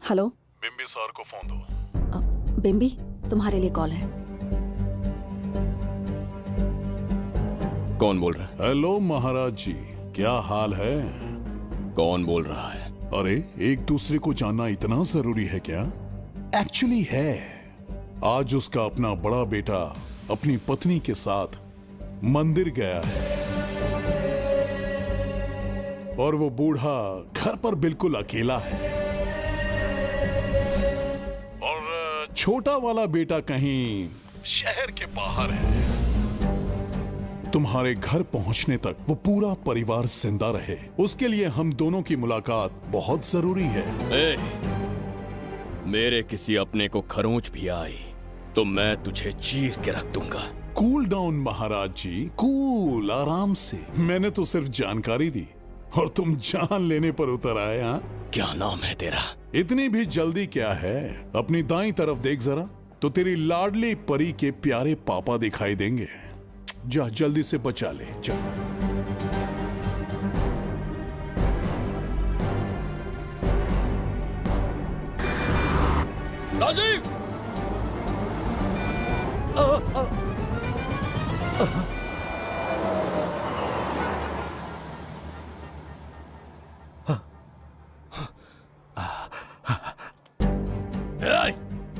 हेलो, बिंबिसार को फोन दो। बिम्बी, तुम्हारे लिए कॉल है। कौन बोल रहा है? हेलो महाराज जी, क्या हाल है? कौन बोल रहा है? अरे, एक दूसरे को जानना इतना जरूरी है क्या? एक्चुअली है। आज उसका अपना बड़ा बेटा अपनी पत्नी के साथ मंदिर गया है और वो बूढ़ा घर पर बिल्कुल अकेला है और छोटा वाला बेटा कहीं शहर के बाहर है। तुम्हारे घर पहुंचने तक वो पूरा परिवार जिंदा रहे, उसके लिए हम दोनों की मुलाकात बहुत जरूरी है। मेरे किसी अपने को खरोंच भी आई तो मैं तुझे चीर के रख दूंगा। कूल डाउन महाराज जी, कूल, आराम से। मैंने तो सिर्फ जानकारी दी और तुम जान लेने पर उतर आए। हाँ, क्या नाम है तेरा? इतनी भी जल्दी क्या है? अपनी दाईं तरफ देख जरा तो तेरी लाडली परी के प्यारे पापा दिखाई देंगे। जा, जल्दी से बचा ले, जा। राजीव!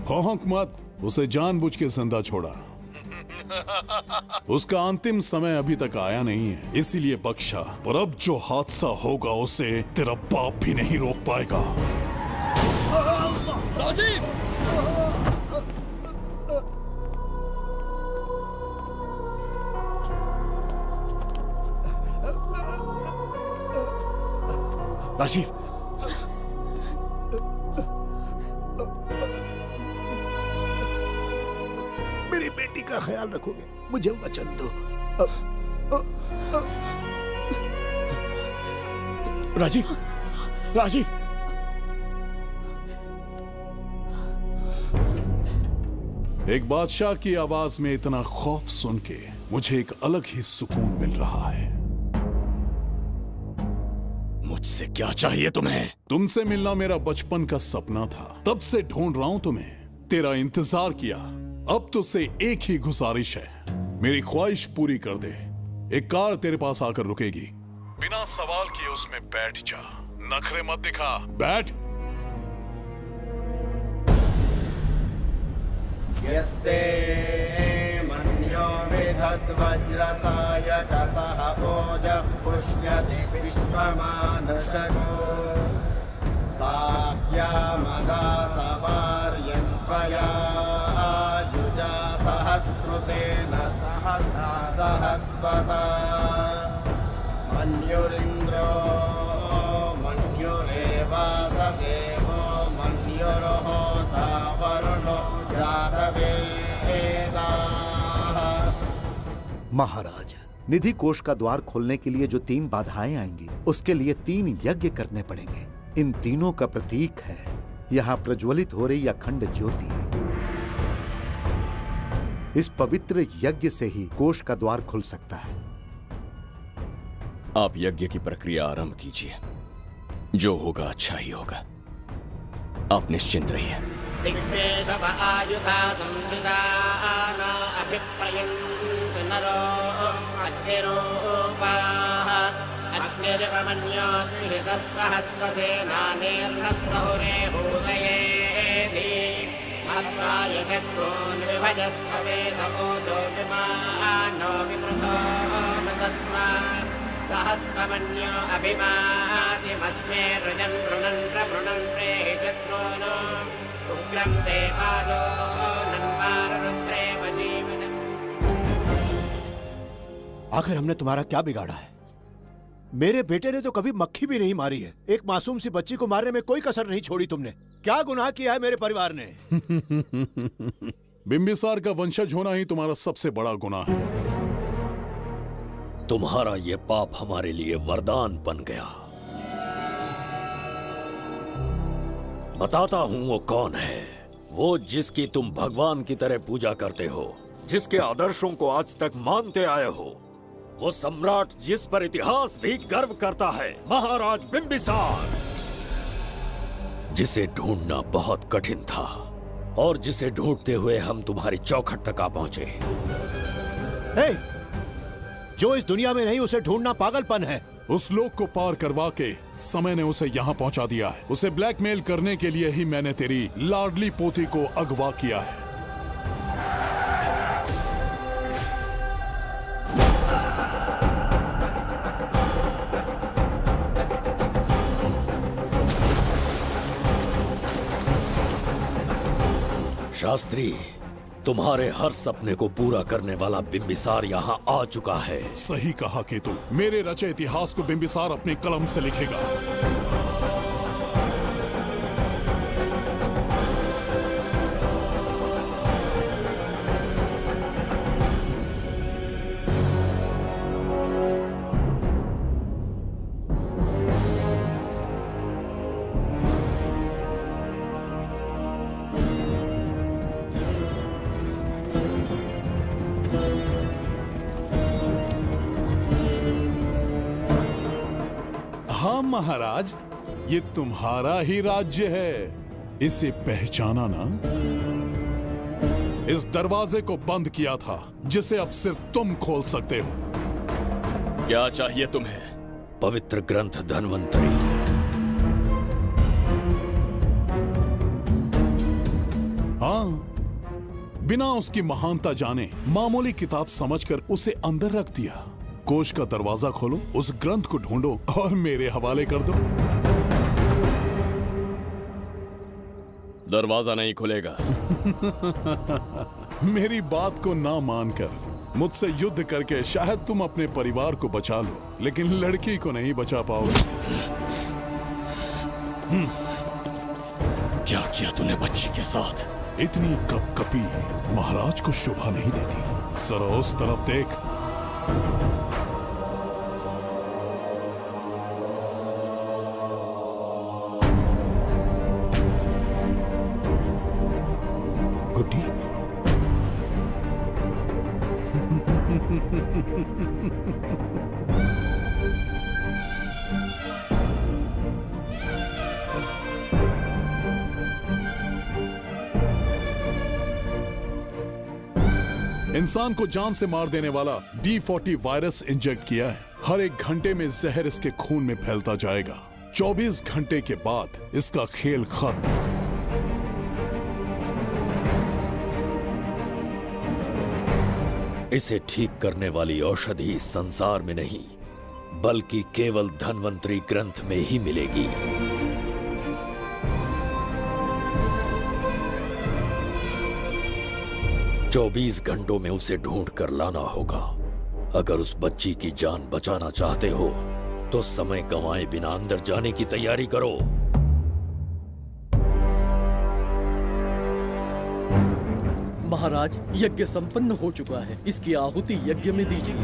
भौंक मत, उसे जानबूझ के जिंदा छोड़ा। उसका अंतिम समय अभी तक आया नहीं है, इसीलिए बख्शा। पर अब जो हादसा होगा उसे तेरा बाप भी नहीं रोक पाएगा। राजीव! राजीव, मेरी बेटी का ख्याल रखोगे? मुझे वचन दो। राजीव, राजीव, एक बादशाह की आवाज में इतना खौफ सुन के मुझे एक अलग ही सुकून मिल रहा है। मुझसे क्या चाहिए तुम्हें? तुमसे मिलना मेरा बचपन का सपना था, तब से ढूंढ रहा हूं तुम्हें, तेरा इंतजार किया। अब तुझसे एक ही गुजारिश है, मेरी ख्वाहिश पूरी कर दे। एक कार तेरे पास आकर रुकेगी, बिना सवाल किए उसमें बैठ जा, नखरे मत दिखा, बैठ। यस्ते मन्यो विधत्ते यद्वज्रसायकसः ओजः पुष्यति विश्वमानशको साह्यामदासवार्यं त्वया युजा सहस्कृतेन सहसा सहस्वता मन्युरिन्द्रो मन्युरेवासदेवो मन्युर्होता वरुणो जातवेदाः। महाराज, निधि कोष का द्वार खोलने के लिए जो 3 बाधाएं आएंगी, उसके लिए 3 यज्ञ करने पड़ेंगे। इन तीनों का प्रतीक है यहाँ प्रज्वलित हो रही अखंड ज्योति। इस पवित्र यज्ञ से ही कोष का द्वार खुल सकता है। आप यज्ञ की प्रक्रिया आरंभ कीजिए। जो होगा अच्छा ही होगा। आप निश्चिंत रहिए। दिग्वेशव आयुधा संशिशान अभिप्रयन्तु नरो अग्निरूपाः अग्निरिवमन्योत्क्षितः सहस्रसेनानेर्नः सहुरे भूतयेति हत्वाय शत्रून् विभजस्त्ववेदवोचो विमानो विमृतो तस्मात् सहस्रमन्यो अभिमातिमस्मे रुजन् रुणन् प्रवृणन् प्रेहि शत्रून् उग्रं ते आदो नन्वारुद्रे वशीवशन्। आखिर हमने तुम्हारा क्या बिगाड़ा है? मेरे बेटे ने तो कभी मक्खी भी नहीं मारी है। एक मासूम सी बच्ची को मारने में कोई कसर नहीं छोड़ी तुमने। क्या गुनाह किया है मेरे परिवार ने? बिंबिसार का वंशज होना ही तुम्हारा सबसे बड़ा गुनाह है। तुम्हारा ये पाप हमारे लिए वरदान बन गया। बताता हूं वो कौन है। वो जिसकी तुम भगवान की तरह पूजा करते हो, जिसके आदर्शों को आज तक मानते आए हो, वो सम्राट जिस पर इतिहास भी गर्व करता है, महाराज बिंबिसार, जिसे ढूंढना बहुत कठिन था और जिसे ढूंढते हुए हम तुम्हारी चौखट तक आ पहुंचे। जो इस दुनिया में नहीं, उसे ढूंढना पागलपन है। उस लोक को पार करवा के समय ने उसे यहाँ पहुंचा दिया है। उसे ब्लैकमेल करने के लिए ही मैंने तेरी लाडली पोती को अगवा किया है। शास्त्री, तुम्हारे हर सपने को पूरा करने वाला बिंबिसार यहाँ आ चुका है। सही कहा केतु। मेरे रचे इतिहास को बिंबिसार अपनी कलम से लिखेगा। हाँ महाराज, ये तुम्हारा ही राज्य है। इसे पहचाना ना? इस दरवाजे को बंद किया था, जिसे अब सिर्फ तुम खोल सकते हो। क्या चाहिए तुम्हें? पवित्र ग्रंथ धन्वंतरी। हाँ, बिना उसकी महानता जाने मामूली किताब समझकर उसे अंदर रख दिया। कोष का दरवाजा खोलो, उस ग्रंथ को ढूंढो और मेरे हवाले कर दो। दरवाजा नहीं खुलेगा। मेरी बात को ना मानकर मुझसे युद्ध करके शायद तुम अपने परिवार को बचा लो, लेकिन लड़की को नहीं बचा पाओगे। क्या किया तूने बच्ची के साथ? इतनी कपकपी महाराज को शोभा नहीं देती। जरा उस तरफ देख। गुड्डी, इंसान को जान से मार देने वाला D40 वायरस इंजेक्ट किया है। हर 1 घंटे में जहर इसके खून में फैलता जाएगा। 24 घंटे के बाद इसका खेल खत्म। इसे ठीक करने वाली औषधि इस संसार में नहीं, बल्कि केवल धन्वंतरी ग्रंथ में ही मिलेगी। चौबीस घंटों में उसे ढूंढ कर लाना होगा। अगर उस बच्ची की जान बचाना चाहते हो तो समय गंवाए बिना अंदर जाने की तैयारी करो। महाराज, यज्ञ संपन्न हो चुका है, इसकी आहुति यज्ञ में दीजिए।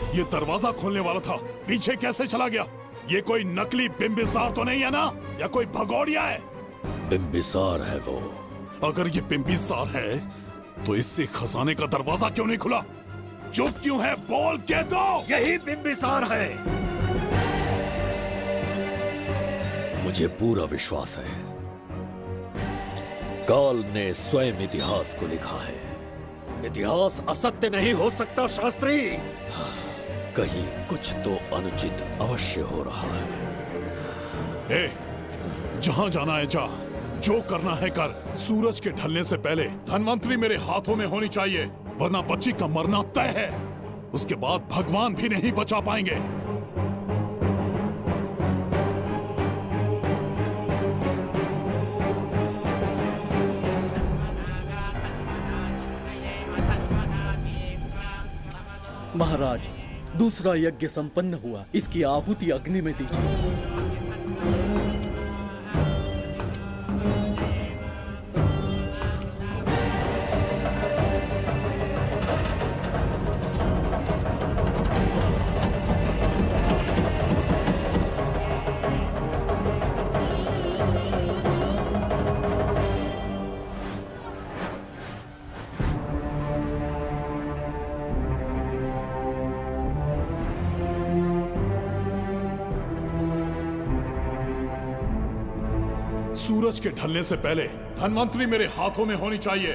ये दरवाजा खोलने वाला था, पीछे कैसे चला गया? ये कोई नकली बिंबिसार तो नहीं है ना, या कोई भगोड़िया है? बिंबिसार है वो। अगर ये बिंबिसार है तो इससे खजाने का दरवाजा क्यों नहीं खुला? चुप क्यों है? बोल के दो। यही बिंबिसार है। मुझे पूरा विश्वास है, काल ने स्वयं इतिहास को लिखा है। इतिहास असत्य नहीं हो सकता शास्त्री। कहीं कुछ तो अनुचित अवश्य हो रहा है। जहां जाना है जा, जो करना है कर। सूरज के ढलने से पहले धन्वंतरी मेरे हाथों में होनी चाहिए, वरना बच्ची का मरना तय है। उसके बाद भगवान भी नहीं बचा पाएंगे। महाराज, दूसरा यज्ञ संपन्न हुआ, इसकी आहुति अग्नि में दीजिए। सूरज के ढलने से पहले धन्वंतरी मेरे हाथों में होनी चाहिए,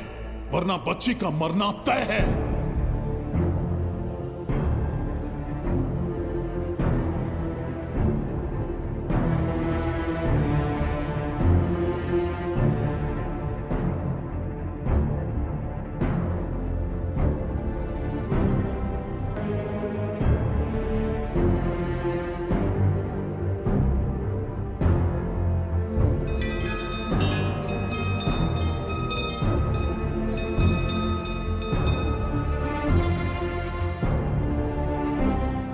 वरना बच्ची का मरना तय है।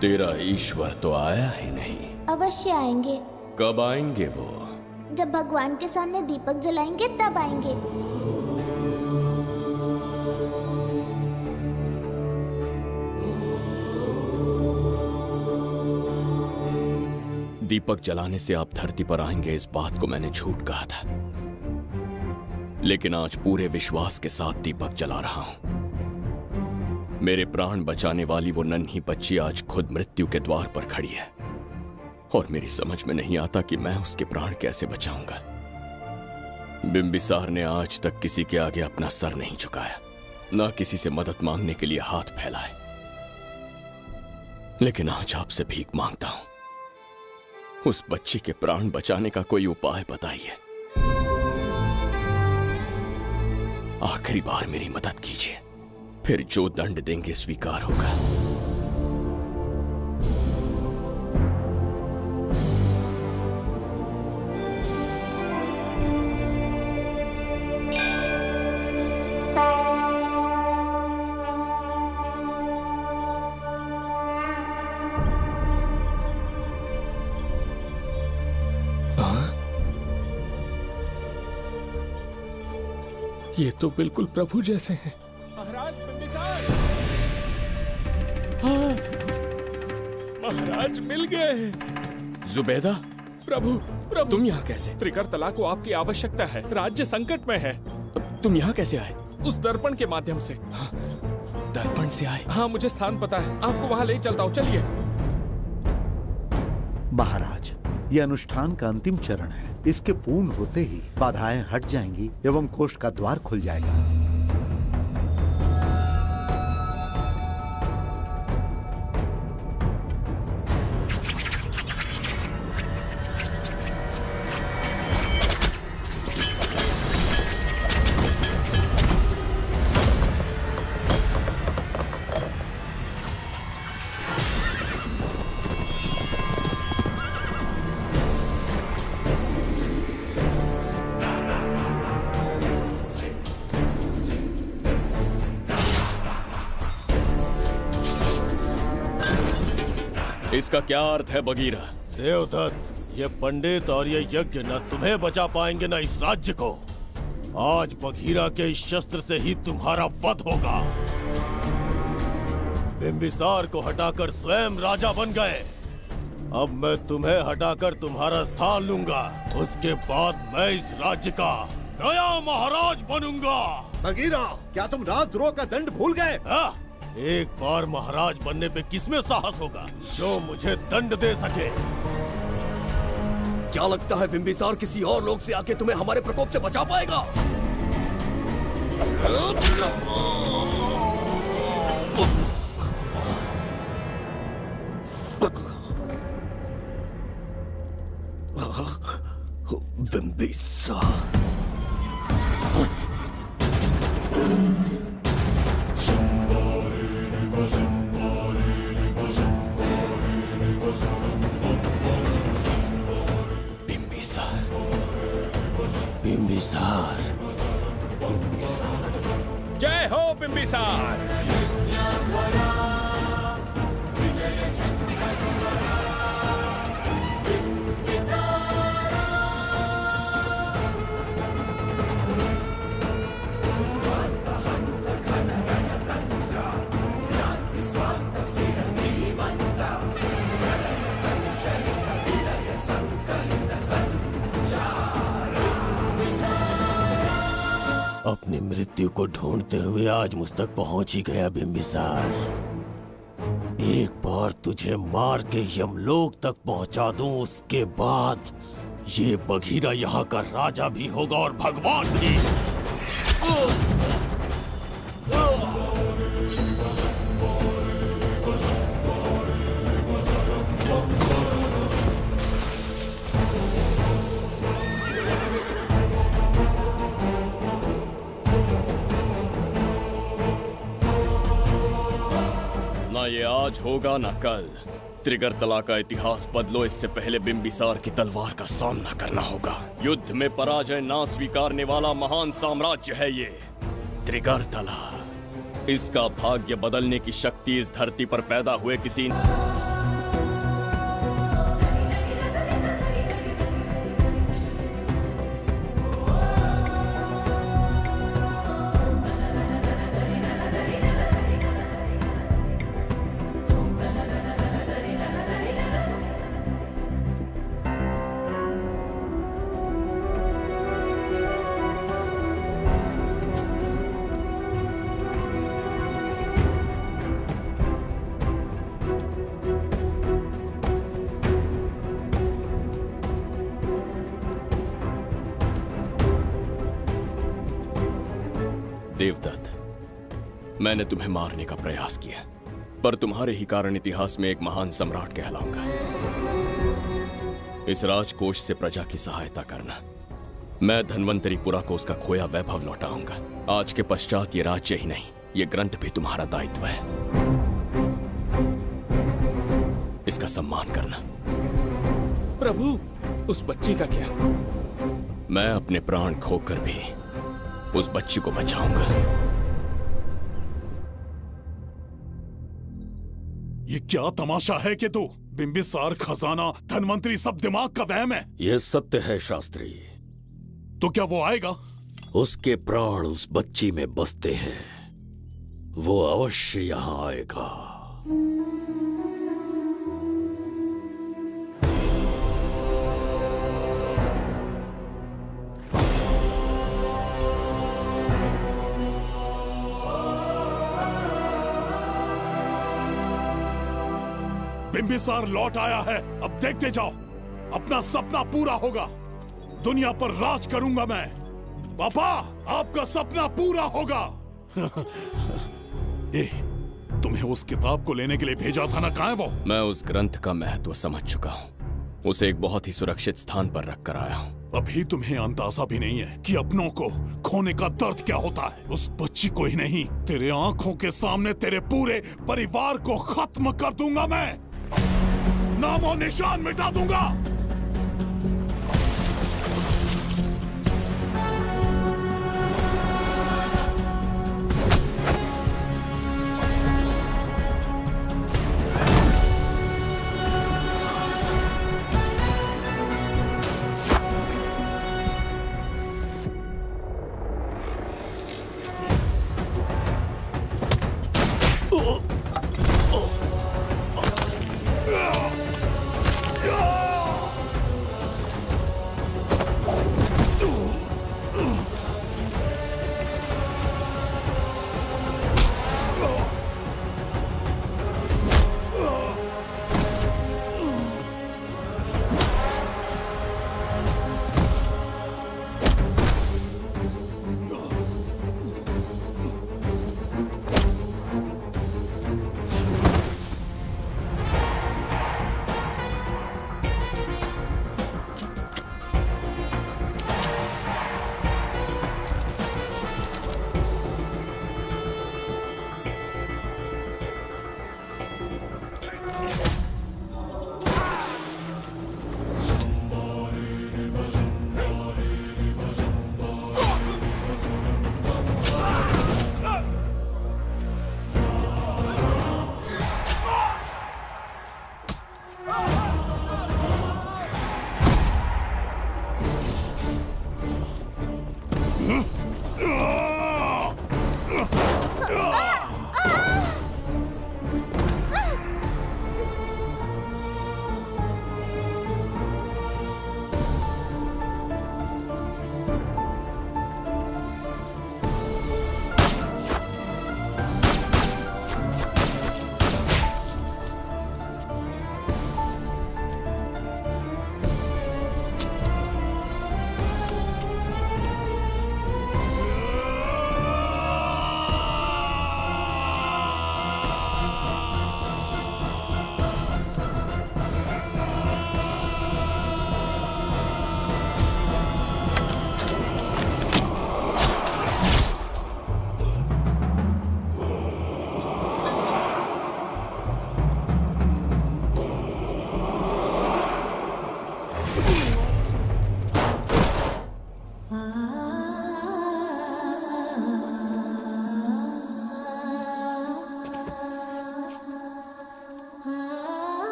तेरा ईश्वर तो आया ही नहीं। अवश्य आएंगे। कब आएंगे वो? जब भगवान के सामने दीपक जलाएंगे तब आएंगे। दीपक जलाने से आप धरती पर आएंगे, इस बात को मैंने झूठ कहा था, लेकिन आज पूरे विश्वास के साथ दीपक जला रहा हूं। मेरे प्राण बचाने वाली वो नन्ही बच्ची आज खुद मृत्यु के द्वार पर खड़ी है, और मेरी समझ में नहीं आता कि मैं उसके प्राण कैसे बचाऊंगा। बिंबिसार ने आज तक किसी के आगे अपना सर नहीं झुकाया, ना किसी से मदद मांगने के लिए हाथ फैलाए, लेकिन आज आपसे भीख मांगता हूं। उस बच्ची के प्राण बचाने का कोई उपाय बताइए। आखिरी बार मेरी मदद कीजिए, फिर जो दंड देंगे स्वीकार होगा। ये तो बिल्कुल प्रभु जैसे हैं। महाराज बिंबिसार! हाँ, महाराज मिल गए। जुबैदा, प्रभु, प्रभु तुम यहाँ कैसे? त्रिकर्तला को आपकी आवश्यकता है, राज्य संकट में है। तुम यहाँ कैसे आए? उस दर्पण के माध्यम से। दर्पण से आए? हाँ, मुझे स्थान पता है, आपको वहाँ ले चलता हूँ, चलिए। महाराज, ये अनुष्ठान का अंतिम चरण है। इसके पूर्ण होते ही बाधाएं हट जाएंगी एवं कोष का द्वार खुल जाएगा। इसका क्या अर्थ है बगीरा? देवदत्त, ये पंडित और ये यज्ञ न तुम्हें बचा पाएंगे न इस राज्य को। आज बघीरा के इस शस्त्र से ही तुम्हारा वध होगा। बिंबिसार को हटाकर स्वयं राजा बन गए। अब मैं तुम्हें हटाकर तुम्हारा स्थान लूंगा। उसके बाद मैं इस राज्य का नया महाराज बनूंगा। बघीरा, क्या तुम राजद्रोह का दंड भूल गए? एक बार महाराज बनने पे किसमें साहस होगा जो मुझे दंड दे सके? क्या लगता है बिंबिसार किसी और लोग से आके तुम्हें हमारे प्रकोप से बचा पाएगा? बिंबिसार, बिंबिसार, जय हो बिंबिसार। अपनी मृत्यु को ढूंढते हुए आज मुझ तक पहुंच ही गया बिंबिसार। एक बार तुझे मार के यमलोक तक पहुंचा दूं, उसके बाद ये बघीरा यहाँ का राजा भी होगा और भगवान भी। ना ये आज होगा ना कल। त्रिगर्तला का इतिहास बदलो, इससे पहले बिंबिसार की तलवार का सामना करना होगा। युद्ध में पराजय ना स्वीकारने वाला महान साम्राज्य है ये त्रिगर्तला। इसका भाग्य बदलने की शक्ति इस धरती पर पैदा हुए किसी देवदत्त, मैंने तुम्हें मारने का प्रयास किया, पर तुम्हारे ही कारण इतिहास में एक महान सम्राट कहलाऊंगा। इस राजकोष से प्रजा की सहायता करना। मैं धन्वंतरीपुरा को उसका खोया वैभव लौटाऊंगा। आज के पश्चात ये राज्य ही नहीं, ये ग्रंथ भी तुम्हारा दायित्व है। इसका सम्मान करना। प्रभु, उस बच्ची का क्या? मैं अपने प्राण खोकर भी उस बच्ची को बचाऊंगा। ये क्या तमाशा है कि तू बिंबिसार, खजाना, धनवंतरी सब दिमाग का वहम है? यह सत्य है शास्त्री। तो क्या वो आएगा? उसके प्राण उस बच्ची में बसते हैं, वो अवश्य यहां आएगा। बिंबिसार लौट आया है, अब देखते जाओ, अपना सपना पूरा होगा। दुनिया पर राज करूंगा मैं। पापा, आपका सपना पूरा होगा। तुम्हें उस किताब को लेने के लिए भेजा था ना, कहाँ है वो? मैं उस ग्रंथ का महत्व समझ चुका हूँ। उसे एक बहुत ही सुरक्षित स्थान पर रख कर आया हूँ। अभी तुम्हें अंदाजा भी नहीं है कि अपनों को खोने का दर्द क्या होता है। उस बच्ची को ही नहीं, तेरे आंखों के सामने तेरे पूरे परिवार को खत्म कर दूंगा मैं, नामो निशान मिटा दूंगा।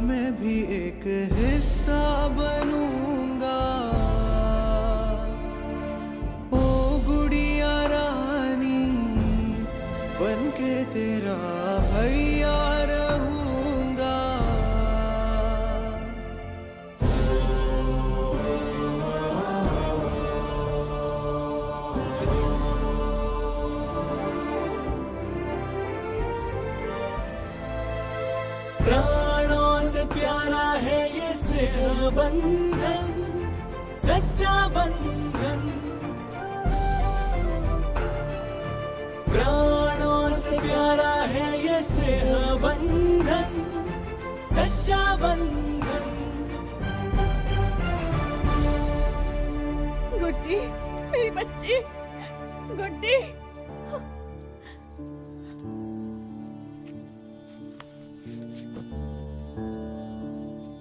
मैं भी एक हिस्सा बनूंगा। ओ गुड़िया रानी बनके तेरा भैया रहूंगा। प्राणों से प्यारा है ये स्नेह बंधन, सच्चा बंधन। प्राणों से प्यारा है ये स्नेह बंधन, सच्चा बंधन। गुड्डी, मेरी बच्ची, गुड्डी।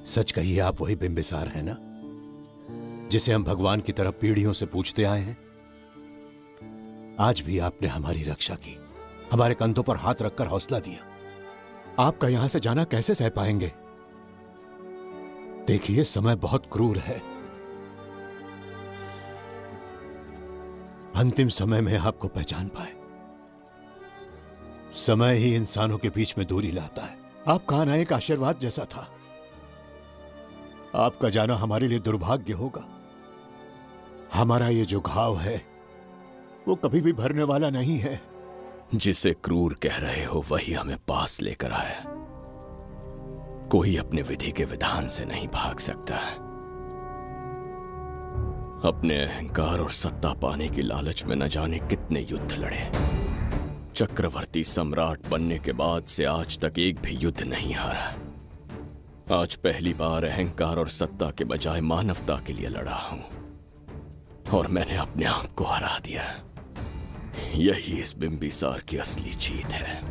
सच कहिए, आप वही बिंबिसार हैं ना, जिसे हम भगवान की तरफ पीढ़ियों से पूछते आए हैं? आज भी आपने हमारी रक्षा की, हमारे कंधों पर हाथ रखकर हौसला दिया। आपका यहां से जाना कैसे सह पाएंगे? देखिए, समय बहुत क्रूर है। अंतिम समय में आपको पहचान पाए। समय ही इंसानों के बीच में दूरी लाता है। आपका आना एक आशीर्वाद जैसा था। आपका जाना हमारे लिए दुर्भाग्य होगा। हमारा ये जो घाव है वो कभी भी भरने वाला नहीं है। जिसे क्रूर कह रहे हो वही हमें पास लेकर आया। कोई अपने विधि के विधान से नहीं भाग सकता। अपने अहंकार और सत्ता पाने की लालच में न जाने कितने युद्ध लड़े। चक्रवर्ती सम्राट बनने के बाद से आज तक एक भी युद्ध नहीं हारा। आज पहली बार अहंकार और सत्ता के बजाय मानवता के लिए लड़ा हूं और मैंने अपने आप को हरा दिया। यही इस बिंबिसार की असली जीत है।